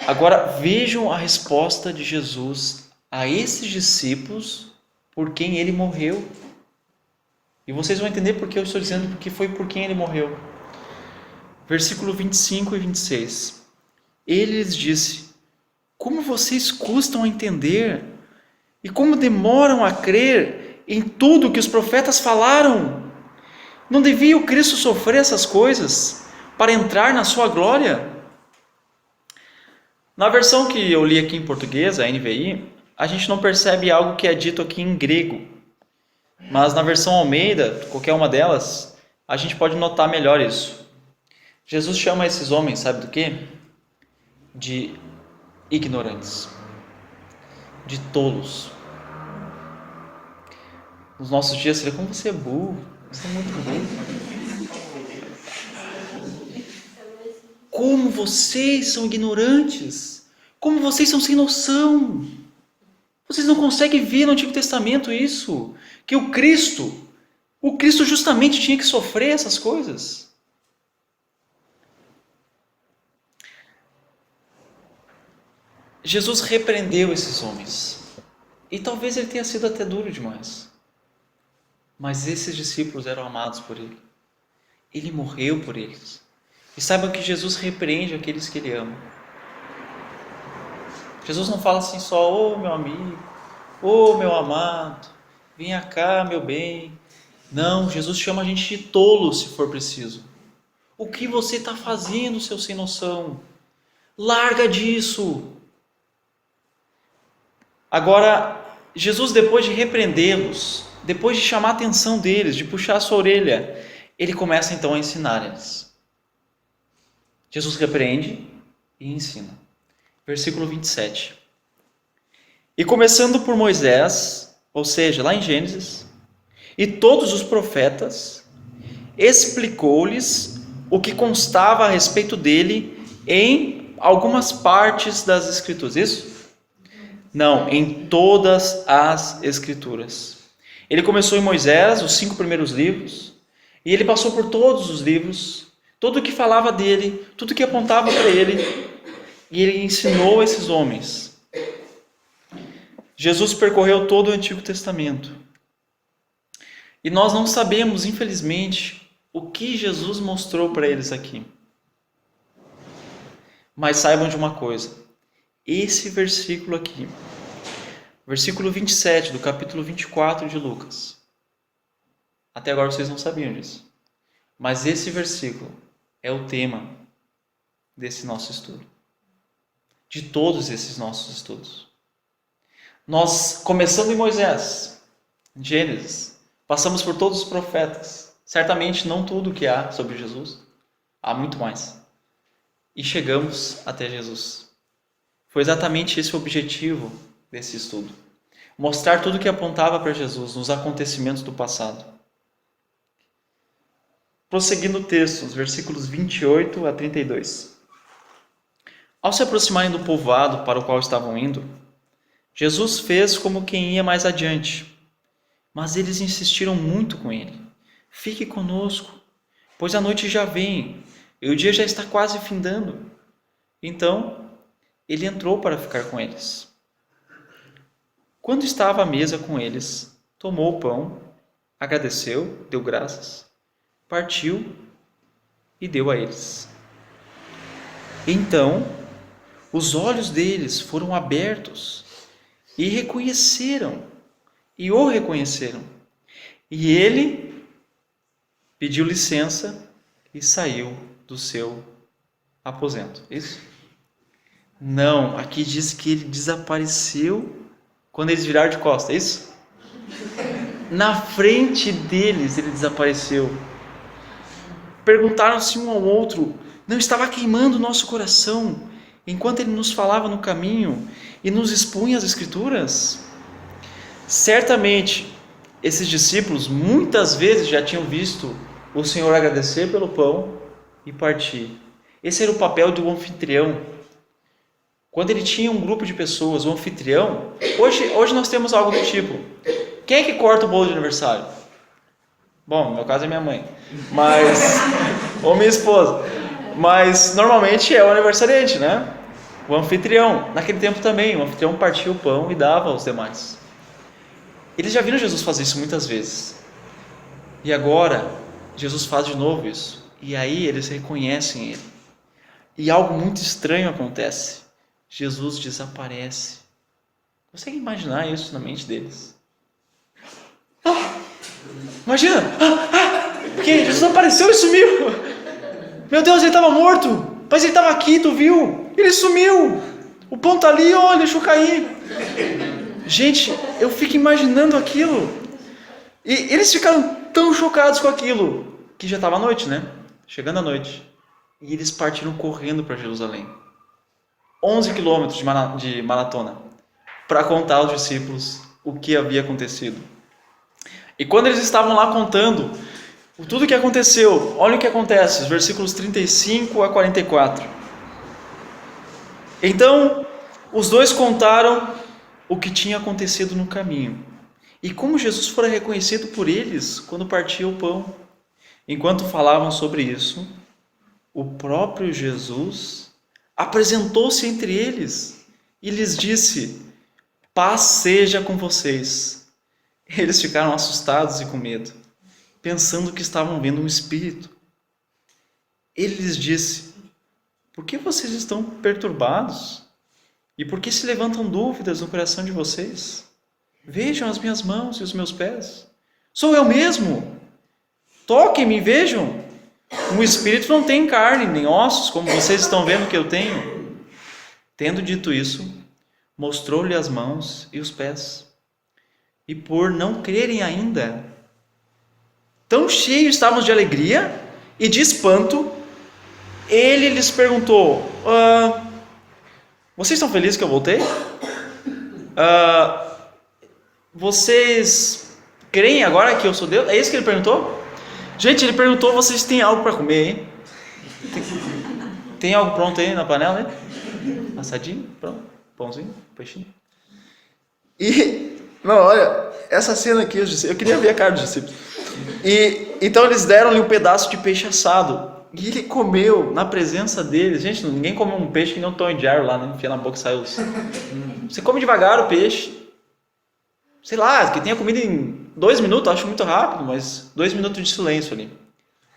S1: Agora vejam a resposta de Jesus a esses discípulos por quem ele morreu. E vocês vão entender porque eu estou dizendo que foi por quem ele morreu. Versículo 25 e 26. Ele lhes disse, como vocês custam a entender e como demoram a crer em tudo que os profetas falaram. Não devia o Cristo sofrer essas coisas para entrar na sua glória? Na versão que eu li aqui em português, a NVI, a gente não percebe algo que é dito aqui em grego. Mas na versão Almeida, qualquer uma delas, a gente pode notar melhor isso. Jesus chama esses homens, sabe do quê? De ignorantes, de tolos. nos nossos dias seria: como você é burro, você é muito burro. Como vocês são ignorantes, como vocês são sem noção. Vocês não conseguem ver no Antigo Testamento isso, que o Cristo justamente tinha que sofrer essas coisas. Jesus repreendeu esses homens. E talvez ele tenha sido até duro demais. Mas esses discípulos eram amados por ele. Ele morreu por eles. E saibam que Jesus repreende aqueles que ele ama. Jesus não fala assim só: ô meu amigo, ô meu amado, venha cá, meu bem. Não, Jesus chama a gente de tolo se for preciso. O que você está fazendo, seu sem noção? Larga disso. Agora, Jesus, depois de repreendê-los, depois de chamar a atenção deles, de puxar a sua orelha, ele começa então a ensinar eles. Jesus repreende e ensina. Versículo 27. E começando por Moisés, ou seja, lá em Gênesis, e todos os profetas, explicou-lhes o que constava a respeito dele em algumas partes das Escrituras. Isso? Não, em todas as Escrituras. Ele começou em Moisés, os 5 primeiros livros, e ele passou por todos os livros, tudo o que falava dele, tudo o que apontava para ele, e ele ensinou esses homens. Jesus percorreu todo o Antigo Testamento. E nós não sabemos, infelizmente, o que Jesus mostrou para eles aqui. Mas saibam de uma coisa: esse versículo aqui, versículo 27 do capítulo 24 de Lucas, até agora vocês não sabiam disso, mas esse versículo é o tema desse nosso estudo, de todos esses nossos estudos. Nós, começando em Moisés, em Gênesis, passamos por todos os profetas, certamente não tudo que há sobre Jesus, há muito mais, e chegamos até Jesus. Foi exatamente esse o objetivo desse estudo: mostrar tudo que apontava para Jesus nos acontecimentos do passado. Prosseguindo o texto, os versículos 28 a 32. Ao se aproximarem do povoado para o qual estavam indo, Jesus fez como quem ia mais adiante, mas eles insistiram muito com ele: fique conosco, pois a noite já vem e o dia já está quase findando. Então, ele entrou para ficar com eles. Quando estava à mesa com eles, tomou o pão, agradeceu, deu graças, partiu e deu a eles. Então, os olhos deles foram abertos e o reconheceram. E ele pediu licença e saiu do seu aposento. Isso? Não, aqui diz que ele desapareceu quando eles viraram de costas. Isso? Na frente deles ele desapareceu. Perguntaram-se um ao outro: não estava queimando o nosso coração enquanto ele nos falava no caminho e nos expunha as Escrituras? Certamente, esses discípulos muitas vezes já tinham visto o Senhor agradecer pelo pão e partir. Esse era o papel do anfitrião. Quando ele tinha um grupo de pessoas, o anfitrião... Hoje nós temos algo do tipo: quem é que corta o bolo de aniversário? Bom, no meu caso é minha mãe, ou minha esposa. Mas normalmente é o aniversariante, né? O anfitrião. Naquele tempo também, o anfitrião partia o pão e dava aos demais. Eles já viram Jesus fazer isso muitas vezes. E agora, Jesus faz de novo isso. E aí eles reconhecem ele. E algo muito estranho acontece. Jesus desaparece. Consegue imaginar isso na mente deles? Imagina! Porque Jesus apareceu e sumiu! Meu Deus, ele estava morto! Mas ele estava aqui, tu viu? Ele sumiu! O pão está ali, olha, deixa eu cair! Gente, eu fico imaginando aquilo. E eles ficaram tão chocados com aquilo que já estava à noite, né? Chegando à noite. E eles partiram correndo para Jerusalém. 11 quilômetros de maratona para contar aos discípulos o que havia acontecido. E quando eles estavam lá contando tudo o que aconteceu, olha o que acontece, os versículos 35 a 44. Então, os dois contaram o que tinha acontecido no caminho e como Jesus fora reconhecido por eles quando partia o pão. Enquanto falavam sobre isso, o próprio Jesus apresentou-se entre eles e lhes disse: paz seja com vocês. Eles ficaram assustados e com medo, pensando que estavam vendo um espírito. Ele lhes disse: por que vocês estão perturbados? E por que se levantam dúvidas no coração de vocês? Vejam as minhas mãos e os meus pés. Sou eu mesmo. Toquem-me e vejam. Um espírito não tem carne nem ossos, como vocês estão vendo que eu tenho. Tendo dito isso, mostrou-lhe as mãos e os pés. E por não crerem ainda, tão cheios estavam de alegria e de espanto, ele lhes perguntou: vocês estão felizes que eu voltei? Vocês creem agora que eu sou Deus? É isso que ele perguntou? Gente, ele perguntou: vocês têm algo para comer, hein? Tem algo pronto aí na panela, hein? Assadinho? Pronto? Pãozinho? Peixinho? E, não, olha, essa cena aqui, eu queria ver a cara dos discípulos. E então eles deram-lhe um pedaço de peixe assado. E ele comeu na presença deles. Gente, ninguém come um peixe que nem um Tom e Jerry lá, né? Enfia na boca e sai os... Você come devagar o peixe. Sei lá, que tenha comido em 2 minutos, acho muito rápido, mas 2 minutos de silêncio ali.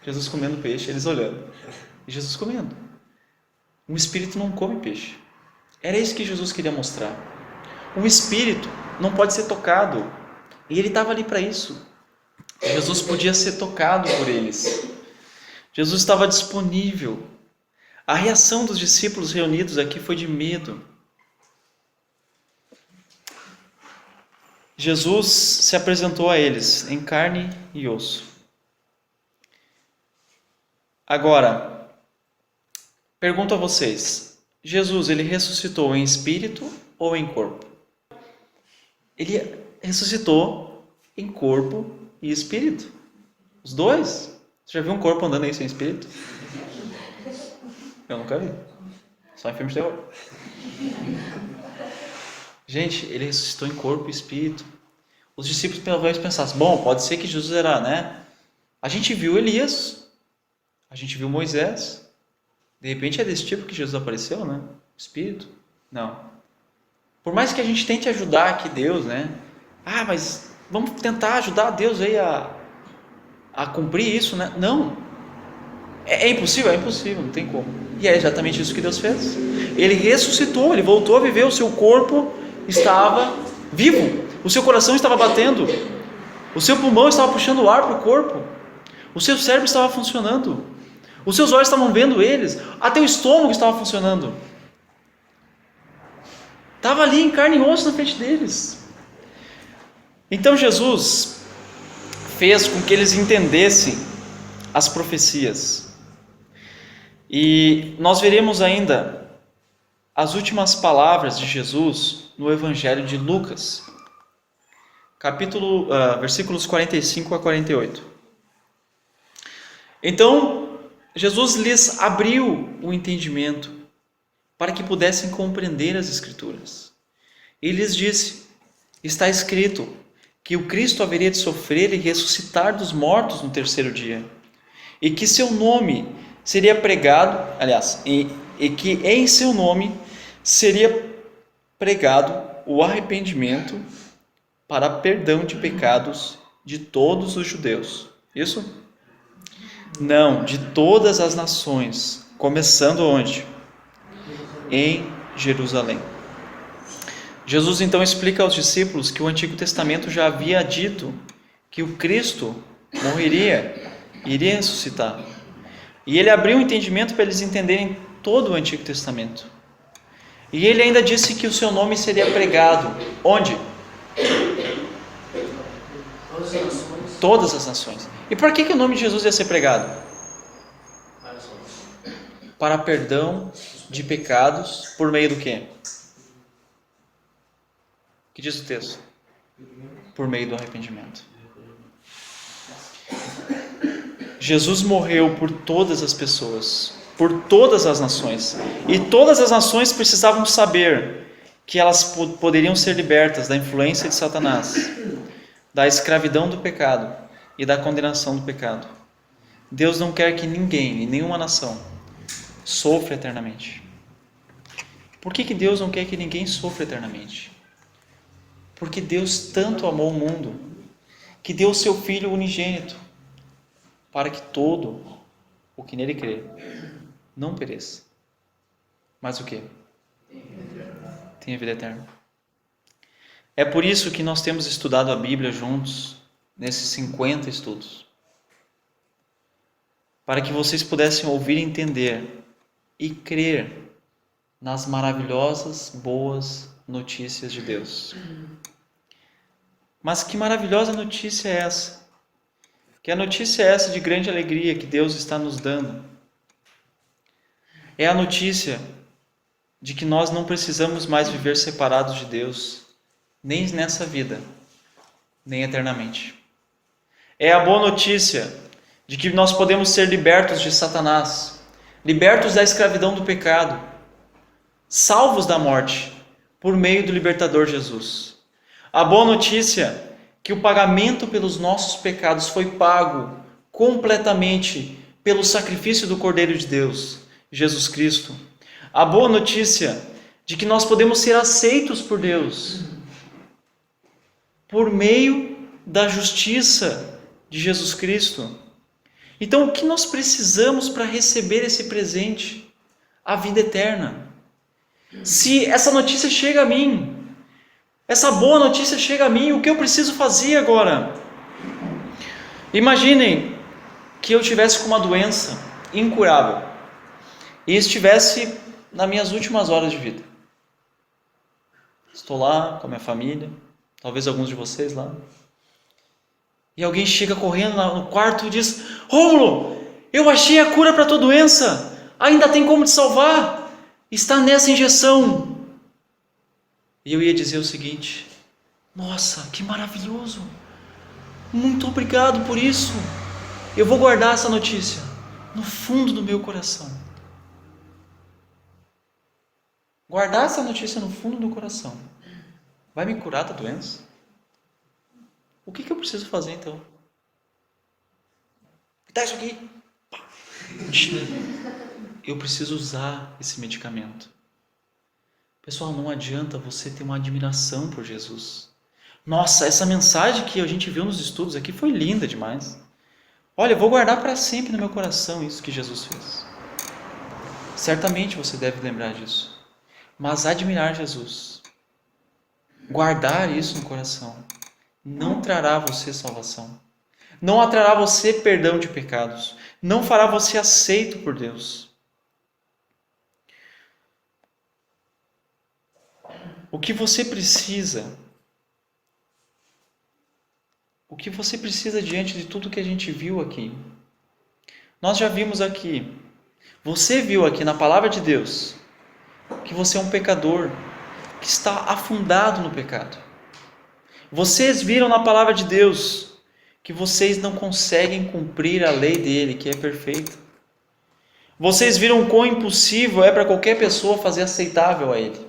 S1: Jesus comendo peixe, eles olhando. E Jesus comendo. Um espírito não come peixe. Era isso que Jesus queria mostrar. Um espírito não pode ser tocado. E ele estava ali para isso. Jesus podia ser tocado por eles. Jesus estava disponível. A reação dos discípulos reunidos aqui foi de medo. Jesus se apresentou a eles em carne e osso. Agora, pergunto a vocês: Jesus, ele ressuscitou em espírito ou em corpo? Ele ressuscitou em corpo e espírito. Os dois. Você já viu um corpo andando aí sem espírito? Eu nunca vi. Só em filmes de terror. Gente, ele ressuscitou em corpo e espírito. Os discípulos talvez pensassem: bom, pode ser que Jesus era, né? A gente viu Elias. A gente viu Moisés. De repente é desse tipo que Jesus apareceu, né? Espírito. Não. Por mais que a gente tente ajudar aqui Deus, né? Mas vamos tentar ajudar Deus aí a cumprir isso, né? Não. É impossível? É impossível, não tem como. E é exatamente isso que Deus fez. Ele ressuscitou, ele voltou a viver, o seu corpo estava vivo, o seu coração estava batendo, o seu pulmão estava puxando o ar para o corpo, o seu cérebro estava funcionando, os seus olhos estavam vendo eles, até o estômago estava funcionando. Estava ali em carne e osso na frente deles. Então Jesus fez com que eles entendessem as profecias. E nós veremos ainda as últimas palavras de Jesus no Evangelho de Lucas, versículos 45 a 48. Então, Jesus lhes abriu o entendimento para que pudessem compreender as Escrituras. Ele lhes disse: está escrito que o Cristo haveria de sofrer e ressuscitar dos mortos no 3º dia, e que seu nome seria pregado, e que em seu nome seria pregado o arrependimento para perdão de pecados de todos os judeus. Isso? Não, de todas as nações, começando onde? Em Jerusalém. Jesus então explica aos discípulos que o Antigo Testamento já havia dito que o Cristo morreria, iria ressuscitar. E ele abriu o entendimento para eles entenderem todo o Antigo Testamento. E ele ainda disse que o seu nome seria pregado. Onde?
S8: Todas as nações.
S1: Todas as nações. E por que o nome de Jesus ia ser pregado? Para perdão de pecados, por meio do quê? O que diz o texto? Por meio do arrependimento. Jesus morreu por todas as pessoas, por todas as nações. E todas as nações precisavam saber que elas poderiam ser libertas da influência de Satanás, da escravidão do pecado e da condenação do pecado. Deus não quer que ninguém, nenhuma nação, sofra eternamente. Por que Deus não quer que ninguém sofra eternamente? Porque Deus tanto amou o mundo, que deu o seu Filho unigênito, para que todo o que nele crê não pereça, mas o quê? Tenha vida eterna. É por isso que nós temos estudado a Bíblia juntos, nesses 50 estudos, para que vocês pudessem ouvir e entender e crer nas maravilhosas, boas notícias de Deus. Mas que maravilhosa notícia é essa? Que a notícia é essa de grande alegria que Deus está nos dando? É a notícia de que nós não precisamos mais viver separados de Deus, nem nessa vida, nem eternamente. É a boa notícia de que nós podemos ser libertos de Satanás, libertos da escravidão do pecado, salvos da morte, por meio do libertador Jesus. A boa notícia que o pagamento pelos nossos pecados foi pago completamente pelo sacrifício do Cordeiro de Deus, Jesus Cristo. A boa notícia de que nós podemos ser aceitos por Deus por meio da justiça de Jesus Cristo. Então, o que nós precisamos para receber esse presente? A vida eterna. Se essa notícia chega a mim, essa boa notícia chega a mim, o que eu preciso fazer agora? Imaginem que eu tivesse com uma doença incurável e estivesse nas minhas últimas horas de vida. Estou lá com a minha família, talvez alguns de vocês lá, e alguém chega correndo no quarto e diz: Rômulo, eu achei a cura para a tua doença, ainda tem como te salvar, está nessa injeção. E eu ia dizer o seguinte: nossa, que maravilhoso, muito obrigado por isso, eu vou guardar essa notícia no fundo do meu coração. Guardar essa notícia no fundo do coração vai me curar da doença? O que eu preciso fazer então? Me dá isso aqui. Eu preciso usar esse medicamento. Pessoal, não adianta você ter uma admiração por Jesus. Nossa, essa mensagem que a gente viu nos estudos aqui foi linda demais. Olha, eu vou guardar para sempre no meu coração isso que Jesus fez. Certamente você deve lembrar disso. Mas admirar Jesus, guardar isso no coração, não trará a você salvação. Não atrará a você perdão de pecados. Não fará você aceito por Deus. O que você precisa diante de tudo que a gente viu aqui? Nós já vimos aqui, você viu aqui na palavra de Deus, que você é um pecador, que está afundado no pecado. Vocês viram na palavra de Deus que vocês não conseguem cumprir a lei dele, que é perfeita. Vocês viram quão impossível é para qualquer pessoa fazer aceitável a ele.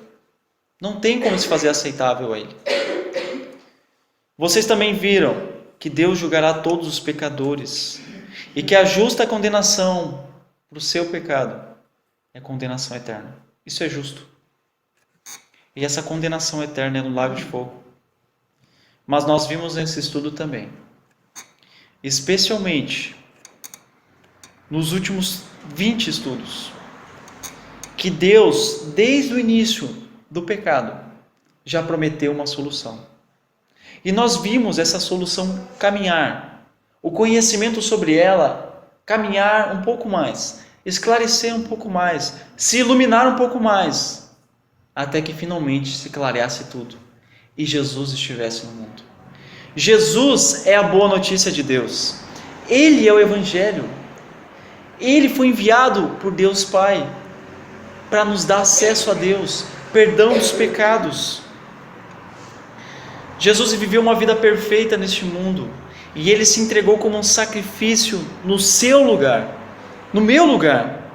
S1: Não tem como se fazer aceitável a ele. Vocês também viram que Deus julgará todos os pecadores e que a justa condenação para o seu pecado é condenação eterna. Isso é justo. E essa condenação eterna é no lago de fogo. Mas nós vimos nesse estudo também, especialmente nos últimos 20 estudos, que Deus, desde o início do pecado, já prometeu uma solução. E nós vimos essa solução caminhar, o conhecimento sobre ela caminhar um pouco mais, esclarecer um pouco mais, se iluminar um pouco mais, até que finalmente se clareasse tudo e Jesus estivesse no mundo. Jesus é a boa notícia de Deus. Ele é o Evangelho. Ele foi enviado por Deus Pai para nos dar acesso a Deus, perdão dos pecados. Jesus viveu uma vida perfeita neste mundo. E Ele se entregou como um sacrifício no seu lugar, no meu lugar.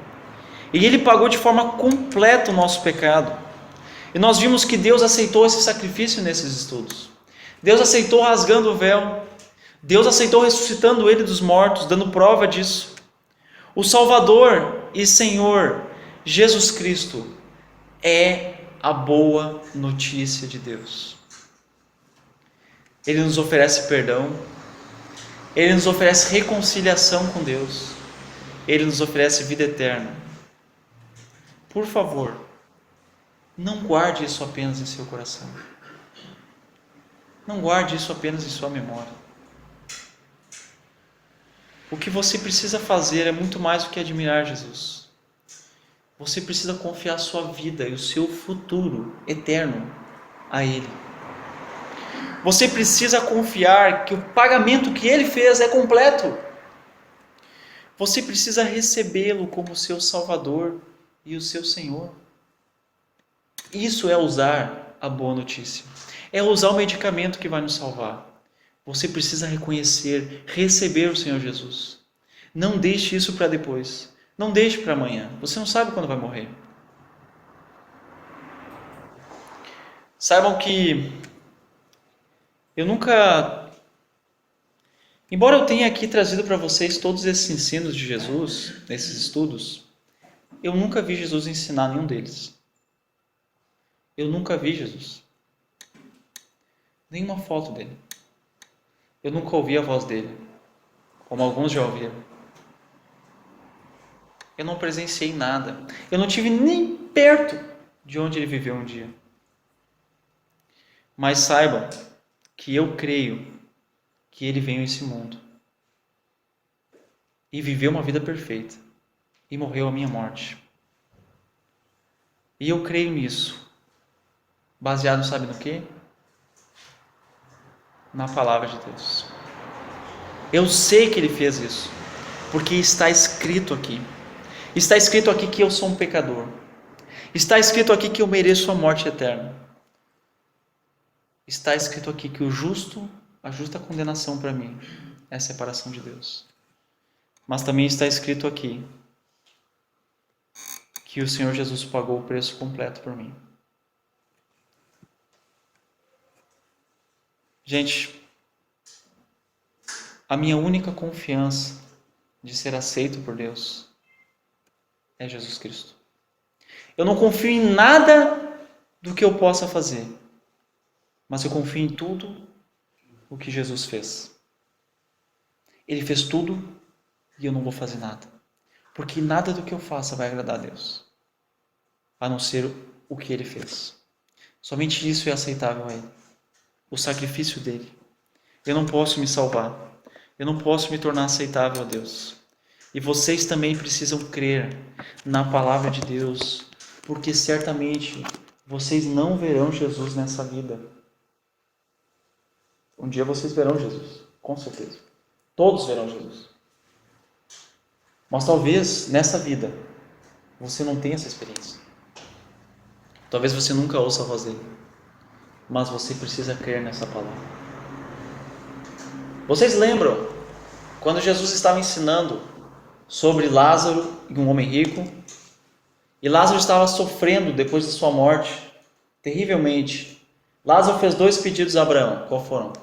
S1: E Ele pagou de forma completa o nosso pecado. E nós vimos que Deus aceitou esse sacrifício nesses estudos. Deus aceitou rasgando o véu. Deus aceitou ressuscitando Ele dos mortos, dando prova disso. O Salvador e Senhor Jesus Cristo é a boa notícia de Deus. Ele nos oferece perdão. Ele nos oferece reconciliação com Deus. Ele nos oferece vida eterna. Por favor, não guarde isso apenas em seu coração. Não guarde isso apenas em sua memória. O que você precisa fazer é muito mais do que admirar Jesus. Você precisa confiar sua vida e o seu futuro eterno a Ele. Você precisa confiar que o pagamento que Ele fez é completo. Você precisa recebê-lo como seu Salvador e o seu Senhor. Isso é usar a boa notícia. É usar o medicamento que vai nos salvar. Você precisa reconhecer, receber o Senhor Jesus. Não deixe isso para depois. Não deixe para amanhã. Você não sabe quando vai morrer. Saibam que embora eu tenha aqui trazido para vocês todos esses ensinos de Jesus, nesses estudos, eu nunca vi Jesus ensinar nenhum deles. Eu nunca vi Jesus. Nenhuma foto dele. Eu nunca ouvi a voz dele, como alguns já ouviram. Eu não presenciei nada. Eu não estive nem perto de onde ele viveu um dia. Mas saibam que eu creio que ele veio a esse mundo e viveu uma vida perfeita e morreu a minha morte. E eu creio nisso, baseado, sabe no quê? Na palavra de Deus. Eu sei que ele fez isso, porque está escrito aqui. Está escrito aqui que eu sou um pecador. Está escrito aqui que eu mereço a morte eterna. Está escrito aqui que a justa condenação para mim é a separação de Deus. Mas também está escrito aqui que o Senhor Jesus pagou o preço completo por mim. Gente, a minha única confiança de ser aceito por Deus é Jesus Cristo. Eu não confio em nada do que eu possa fazer, mas eu confio em tudo o que Jesus fez. Ele fez tudo e eu não vou fazer nada, porque nada do que eu faça vai agradar a Deus, a não ser o que Ele fez. Somente isso é aceitável a Ele. O sacrifício dele. Eu não posso me salvar. Eu não posso me tornar aceitável a Deus. E vocês também precisam crer na palavra de Deus, porque certamente vocês não verão Jesus nessa vida. Um dia vocês verão Jesus, com certeza. Todos verão Jesus. Mas talvez nessa vida você não tenha essa experiência. Talvez você nunca ouça a voz dele. Mas você precisa crer nessa palavra. Vocês lembram quando Jesus estava ensinando sobre Lázaro e um homem rico? E Lázaro estava sofrendo depois da sua morte, terrivelmente. Lázaro fez 2 pedidos a Abraão. Qual foram?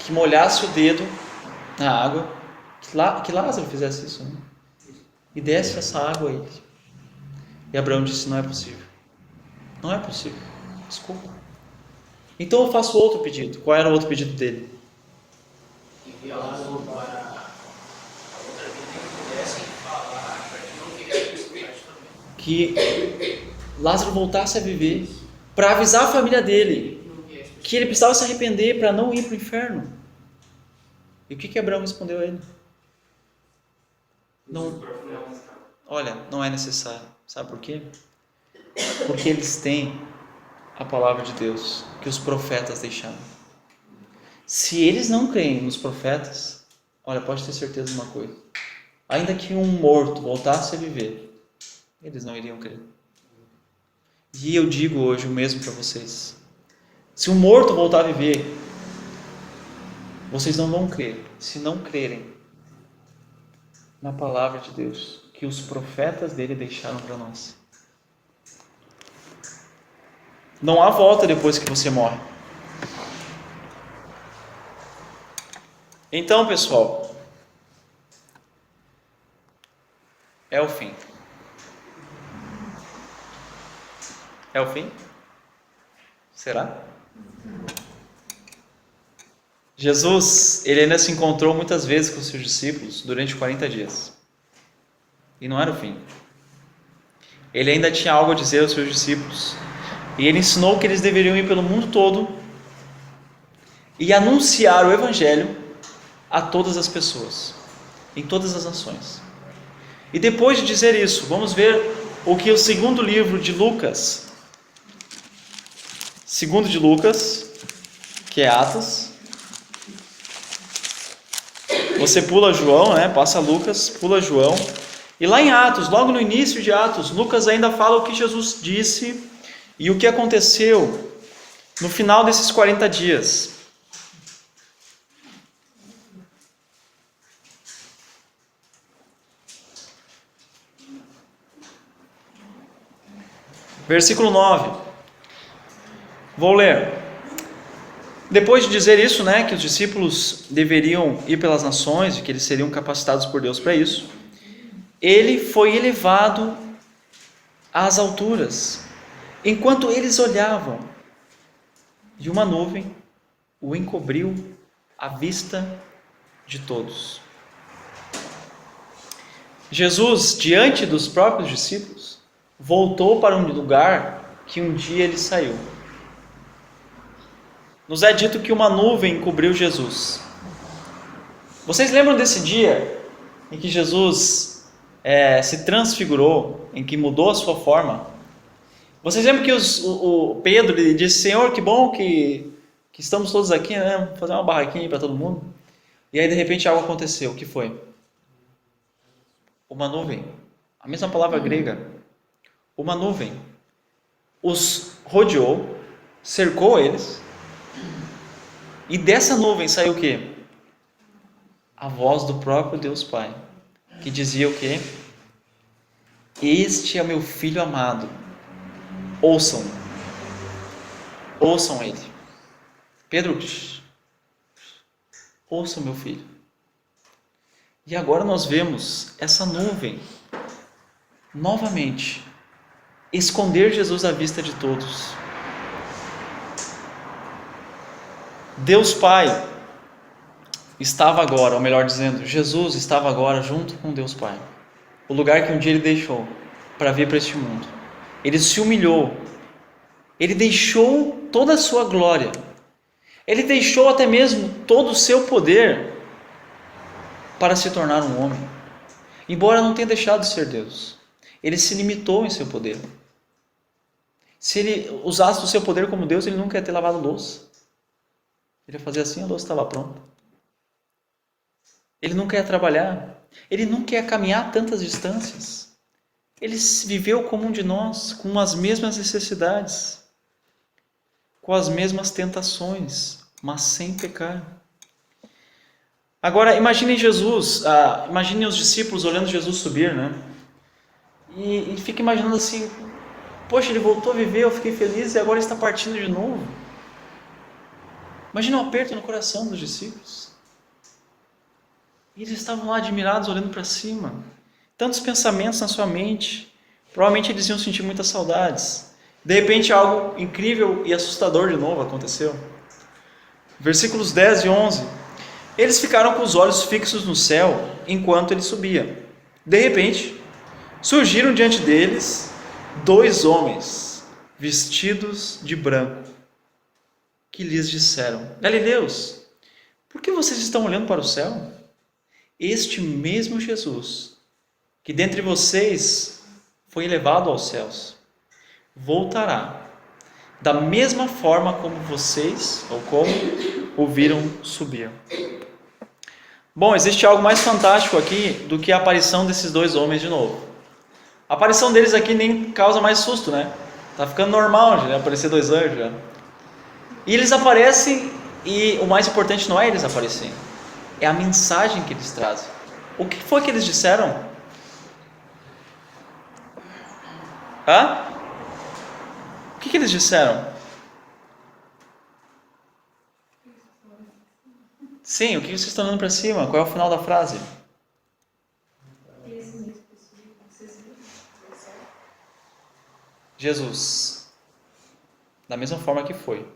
S1: Que molhasse o dedo na água, que Lázaro fizesse isso, né? E desse essa água a ele. E Abraão disse: não é possível. Não é possível. Desculpa. Então eu faço outro pedido. Qual era o outro pedido dele?
S8: Envia Lázaro para a outra vida que pudessem falar para que não ficasse doente também.
S1: Que Lázaro voltasse a viver, para avisar a família dele que ele precisava se arrepender para não ir para o inferno. E o que Abraão respondeu a ele? Não. Olha, não é necessário. Sabe por quê? Porque eles têm a palavra de Deus que os profetas deixaram. Se eles não creem nos profetas, olha, pode ter certeza de uma coisa: ainda que um morto voltasse a viver, eles não iriam crer. E eu digo hoje o mesmo para vocês: Se um morto voltar a viver, vocês não vão crer, se não crerem na palavra de Deus que os profetas dele deixaram para nós. Não há volta depois que você morre. Então, pessoal, é o fim. É o fim? Será? Jesus, ele ainda se encontrou muitas vezes com seus discípulos durante 40 dias. E não era o fim. Ele ainda tinha algo a dizer aos seus discípulos. E ele ensinou que eles deveriam ir pelo mundo todo e anunciar o Evangelho a todas as pessoas, em todas as nações. E depois de dizer isso, vamos ver o que o segundo livro de Lucas, que é Atos. Você pula João, né? Passa Lucas, pula João. E lá em Atos, logo no início de Atos, Lucas ainda fala o que Jesus disse e o que aconteceu no final desses 40 dias. Versículo 9. Vou ler. Depois de dizer isso, né, que os discípulos deveriam ir pelas nações e que eles seriam capacitados por Deus para isso, ele foi elevado às alturas, enquanto eles olhavam, e uma nuvem o encobriu à vista de todos. Jesus, diante dos próprios discípulos, voltou para um lugar que um dia ele saiu. Nos é dito que uma nuvem encobriu Jesus. Vocês lembram desse dia em que Jesus se transfigurou, em que mudou a sua forma? Vocês lembram que o Pedro ele disse: Senhor, que bom que estamos todos aqui, né? Vamos fazer uma barraquinha para todo mundo. E aí de repente algo aconteceu. O que foi? Uma nuvem. A mesma palavra grega. Uma nuvem os rodeou, cercou eles. E dessa nuvem saiu o quê? A voz do próprio Deus Pai, que dizia o quê? Este é o meu filho amado, ouçam ele. Pedro, ouçam meu filho. E agora nós vemos essa nuvem novamente esconder Jesus à vista de todos. Deus Pai estava agora, ou melhor dizendo, Jesus estava agora junto com Deus Pai. O lugar que um dia ele deixou para vir para este mundo. Ele se humilhou. Ele deixou toda a sua glória. Ele deixou até mesmo todo o seu poder para se tornar um homem. Embora não tenha deixado de ser Deus, ele se limitou em seu poder. Se ele usasse o seu poder como Deus, ele nunca ia ter lavado louça. Ele ia fazer assim, a louça estava pronta. Ele nunca ia trabalhar. Ele nunca ia caminhar tantas distâncias. Ele viveu como um de nós, com as mesmas necessidades, com as mesmas tentações, mas sem pecar. Agora, imaginem Jesus, imaginem os discípulos olhando Jesus subir, né? E fica imaginando assim, poxa, ele voltou a viver, eu fiquei feliz e agora ele está partindo de novo. Imagina o aperto no coração dos discípulos. E eles estavam lá admirados, olhando para cima. Tantos pensamentos na sua mente. Provavelmente eles iam sentir muitas saudades. De repente algo incrível e assustador de novo aconteceu. Versículos 10 e 11. Eles ficaram com os olhos fixos no céu enquanto ele subia. De repente, surgiram diante deles 2 homens vestidos de branco, que lhes disseram: Galileus, por que vocês estão olhando para o céu? Este mesmo Jesus, que dentre vocês foi elevado aos céus, voltará da mesma forma como vocês, ou como o viram subir. Bom, existe algo mais fantástico aqui do que a aparição desses 2 homens de novo. A aparição deles aqui nem causa mais susto, né? Tá ficando normal já aparecer 2 anjos já. E eles aparecem, e o mais importante não é eles aparecerem, é a mensagem que eles trazem. O que foi que eles disseram? O que eles disseram? Sim, o que vocês estão olhando para cima? Qual é o final da frase? Jesus, da mesma forma que foi,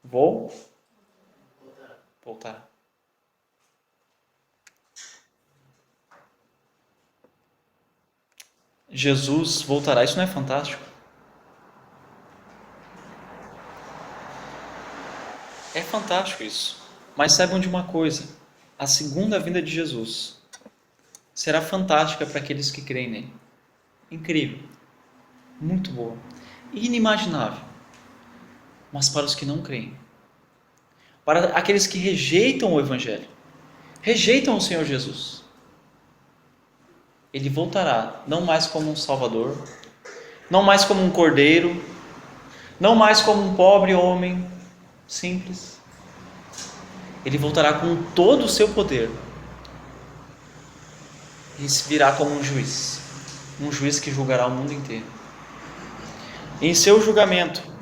S1: vou voltar. Jesus voltará. Isso não é fantástico? É fantástico isso. Mas saibam de uma coisa: a segunda vinda de Jesus será fantástica para aqueles que creem nele. Incrível. Muito boa. Inimaginável. Mas para os que não creem, para aqueles que rejeitam o Evangelho, rejeitam o Senhor Jesus, Ele voltará não mais como um Salvador, não mais como um Cordeiro, não mais como um pobre homem simples. Ele voltará com todo o seu poder e virá como um juiz que julgará o mundo inteiro. Em seu julgamento,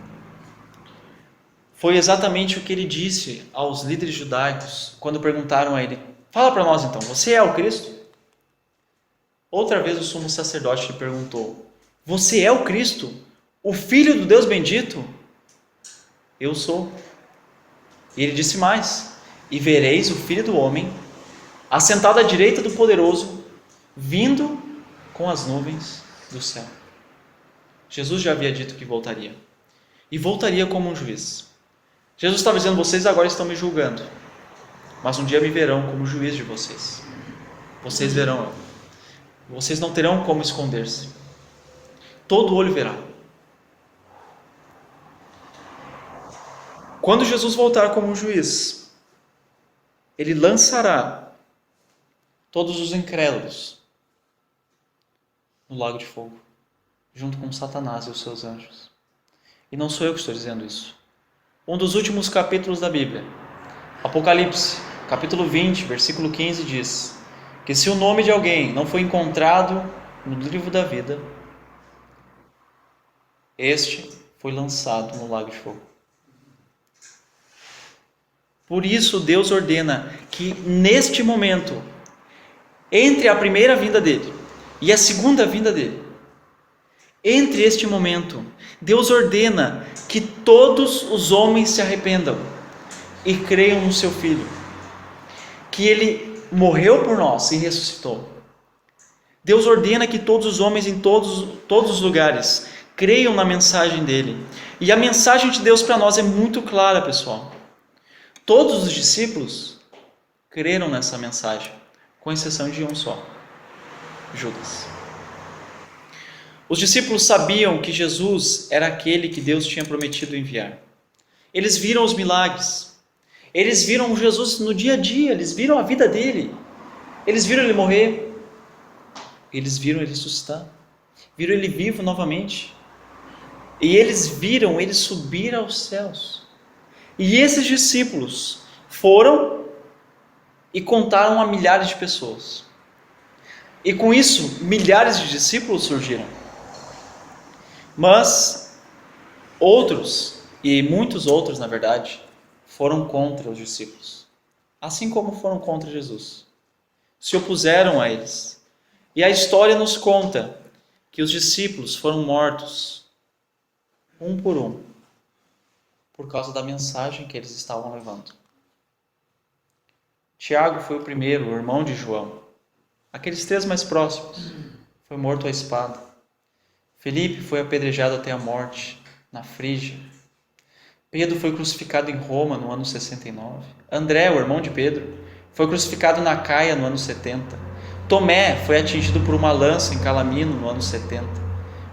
S1: foi exatamente o que ele disse aos líderes judaicos quando perguntaram a ele: fala para nós então, você é o Cristo? Outra vez o sumo sacerdote lhe perguntou: você é o Cristo, o Filho do Deus bendito? Eu sou. E ele disse mais: e vereis o Filho do Homem assentado à direita do Poderoso, vindo com as nuvens do céu. Jesus já havia dito que voltaria. E voltaria como um juiz. Jesus estava dizendo: vocês agora estão me julgando, mas um dia me verão como juiz de vocês. Vocês verão. Vocês não terão como esconder-se. Todo olho verá. Quando Jesus voltar como um juiz, Ele lançará todos os incrédulos no lago de fogo, junto com Satanás e os seus anjos. E não sou eu que estou dizendo isso. Um dos últimos capítulos da Bíblia, Apocalipse, capítulo 20, versículo 15, diz que se o nome de alguém não foi encontrado no livro da vida, este foi lançado no lago de fogo. Por isso Deus ordena que neste momento, entre a primeira vinda dele e a segunda vinda dele, entre este momento, Deus ordena que todos os homens se arrependam e creiam no seu Filho, que ele morreu por nós e ressuscitou. Deus ordena que todos os homens em todos os lugares creiam na mensagem dele. E a mensagem de Deus para nós é muito clara, pessoal. Todos os discípulos creram nessa mensagem, com exceção de um só, Judas. Os discípulos sabiam que Jesus era aquele que Deus tinha prometido enviar. Eles viram os milagres. Eles viram Jesus no dia a dia. Eles viram a vida dele. Eles viram ele morrer. Eles viram ele ressuscitar. Viram ele vivo novamente. E eles viram ele subir aos céus. E esses discípulos foram e contaram a milhares de pessoas. E com isso, milhares de discípulos surgiram. Mas outros, e muitos outros na verdade, foram contra os discípulos. Assim como foram contra Jesus. Se opuseram a eles. E a história nos conta que os discípulos foram mortos, um por causa da mensagem que eles estavam levando. Tiago foi o primeiro, o irmão de João. Aqueles três mais próximos. Foi morto à espada. Felipe foi apedrejado até a morte, na Frígia. Pedro foi crucificado em Roma no ano 69. André, o irmão de Pedro, foi crucificado na Caia no ano 70. Tomé foi atingido por uma lança em Calamino no ano 70.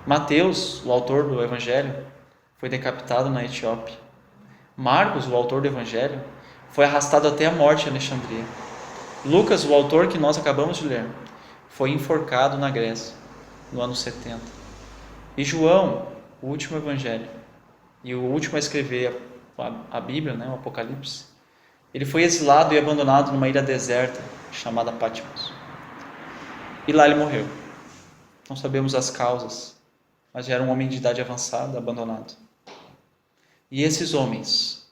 S1: Mateus, o autor do Evangelho, foi decapitado na Etiópia. Marcos, o autor do Evangelho, foi arrastado até a morte em Alexandria. Lucas, o autor que nós acabamos de ler, foi enforcado na Grécia no ano 70. E João, o último evangelho, e o último a escrever a Bíblia, né, o Apocalipse. Ele foi exilado e abandonado numa ilha deserta chamada Patmos. E lá ele morreu. Não sabemos as causas, mas já era um homem de idade avançada, abandonado. E esses homens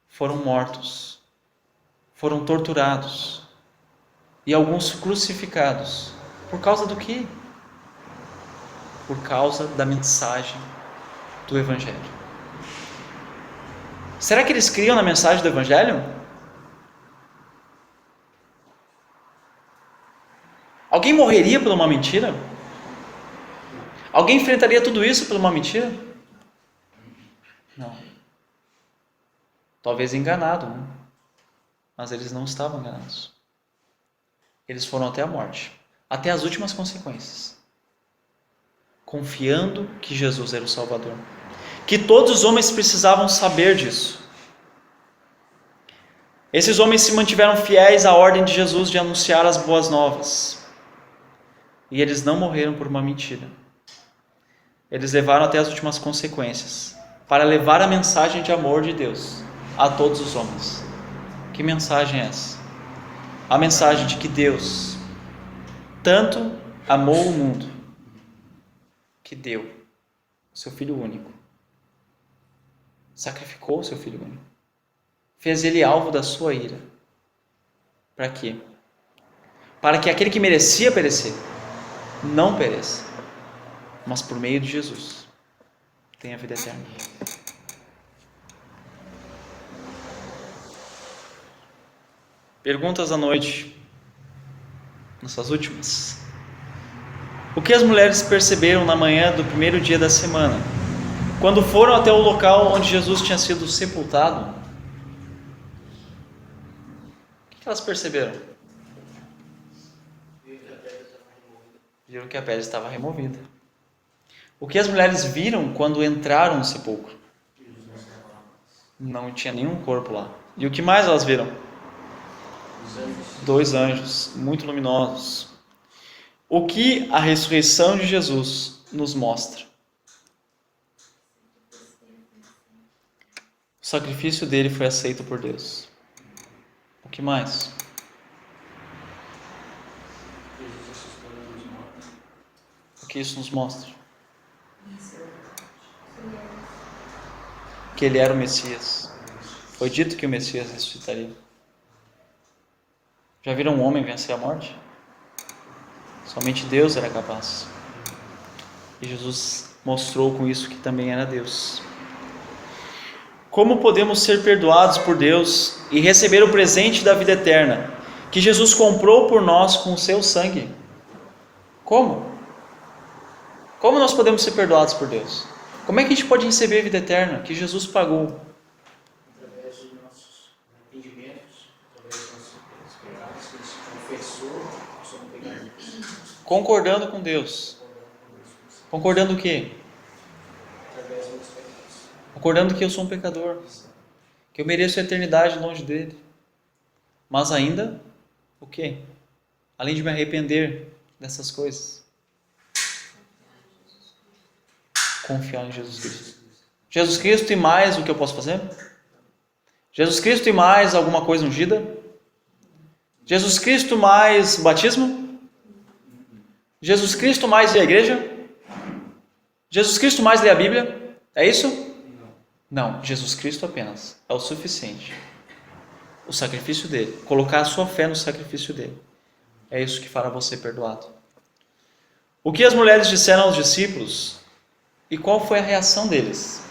S1: foram mortos, foram torturados e alguns crucificados. Por causa do quê? Por causa da mensagem do Evangelho. Será que eles criam na mensagem do Evangelho? Alguém morreria por uma mentira? Alguém enfrentaria tudo isso por uma mentira? Não. Talvez enganado, né? Mas eles não estavam enganados. Eles foram até a morte, até as últimas consequências, confiando que Jesus era o Salvador, que todos os homens precisavam saber disso. Esses homens se mantiveram fiéis à ordem de Jesus de anunciar as boas novas, e eles não morreram por uma mentira. Eles levaram até as últimas consequências, para levar a mensagem de amor de Deus a todos os homens. Que mensagem é essa? A mensagem de que Deus tanto amou o mundo, que deu o seu Filho único, sacrificou o seu Filho único, fez ele alvo da sua ira. Para quê? Para que aquele que merecia perecer não pereça, mas por meio de Jesus tenha vida eterna. Perguntas à noite, nossas últimas. O que as mulheres perceberam na manhã do primeiro dia da semana, quando foram até o local onde Jesus tinha sido sepultado? O que elas perceberam? Viram que a pedra estava removida. O que as mulheres viram quando entraram no sepulcro? Não tinha nenhum corpo lá. E o que mais elas viram? 2 anjos muito luminosos. O que a ressurreição de Jesus nos mostra? O sacrifício dele foi aceito por Deus. O que mais? O que isso nos mostra? Que ele era o Messias. Foi dito que o Messias ressuscitaria. Já viram um homem vencer a morte? Somente Deus era capaz. E Jesus mostrou com isso que também era Deus. Como podemos ser perdoados por Deus e receber o presente da vida eterna que Jesus comprou por nós com o seu sangue? Como? Como nós podemos ser perdoados por Deus? Como é que a gente pode receber a vida eterna que Jesus pagou?
S8: Através dos nossos arrependimentos, através dos nossos pecados, que a gente confessou, somos pecadores.
S1: Concordando com Deus. Concordando o quê?
S8: Através dos pecados.
S1: Concordando que eu sou um pecador, que eu mereço a eternidade longe dele. Mas ainda, o quê? Além de me arrepender dessas coisas, confiar em Jesus Cristo. Jesus Cristo e mais o que eu posso fazer? Jesus Cristo e mais alguma coisa ungida? Jesus Cristo mais batismo? Jesus Cristo mais ir à igreja? Jesus Cristo mais ler a Bíblia? É isso? Não, Jesus Cristo apenas é o suficiente. O sacrifício dele, colocar a sua fé no sacrifício dele, é isso que fará você perdoado. O que as mulheres disseram aos discípulos e qual foi a reação deles?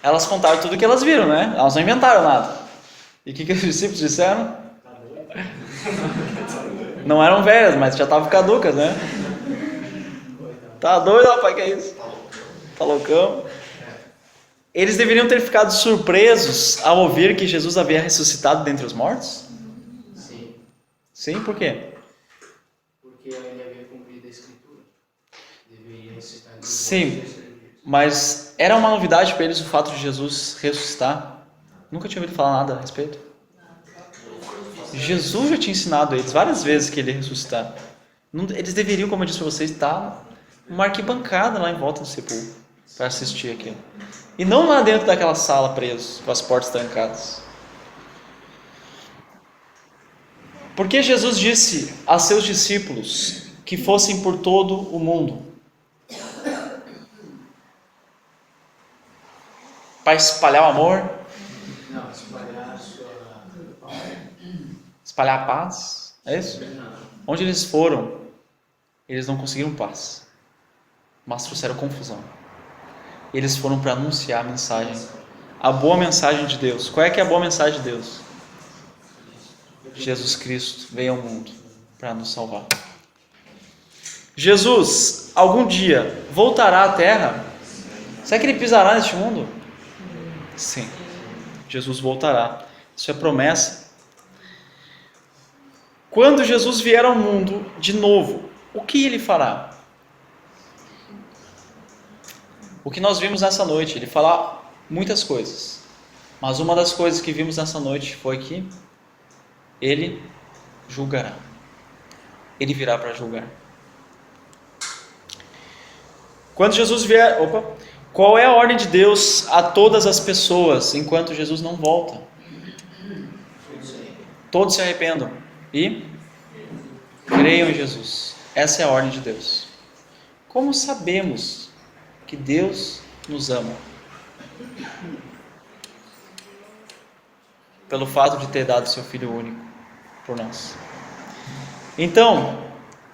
S1: Elas contaram tudo o que elas viram, né? Elas não inventaram nada. E o que os discípulos disseram? Não eram velhas, mas já estavam caducas, né? Tá doido, rapaz, que é isso? Tá loucão? Eles deveriam ter ficado surpresos ao ouvir que Jesus havia ressuscitado dentre os mortos?
S8: Sim.
S1: Sim, por quê?
S8: Porque ele havia cumprido a Escritura. Deveria ressuscitar.
S1: Sim, mas era uma novidade para eles o fato de Jesus ressuscitar? Nunca tinha ouvido falar nada a respeito? Jesus já tinha ensinado a eles várias vezes que ele ia ressuscitar. Eles deveriam, como eu disse para vocês, estar uma arquibancada lá em volta do sepulcro. para assistir aquilo. E não lá dentro daquela sala presos, com as portas trancadas. Porque Jesus disse a seus discípulos que fossem por todo o mundo para espalhar o amor,
S2: Não, espalhar a sua...
S1: espalhar a paz, é isso? Onde eles foram, eles não conseguiram paz, mas trouxeram confusão. Eles foram para anunciar a mensagem, a boa mensagem de Deus. Qual é que é a boa mensagem de Deus? Jesus Cristo veio ao mundo para nos salvar. Jesus, algum dia, voltará à Terra? Será que Ele pisará neste mundo? Sim, Jesus voltará. Isso é promessa. Quando Jesus vier ao mundo de novo, o que Ele fará? O que nós vimos nessa noite, Ele fará muitas coisas. Mas uma das coisas que vimos nessa noite foi que Ele julgará. Ele virá para julgar. Quando Jesus vier... Qual é a ordem de Deus a todas as pessoas enquanto Jesus não volta? Todos se arrependam e creiam em Jesus. Essa é a ordem de Deus. Como sabemos que Deus nos ama? Pelo fato de ter dado seu Filho único por nós. Então,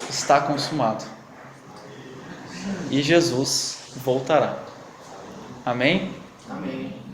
S1: está consumado. E Jesus voltará. Amém?
S8: Amém.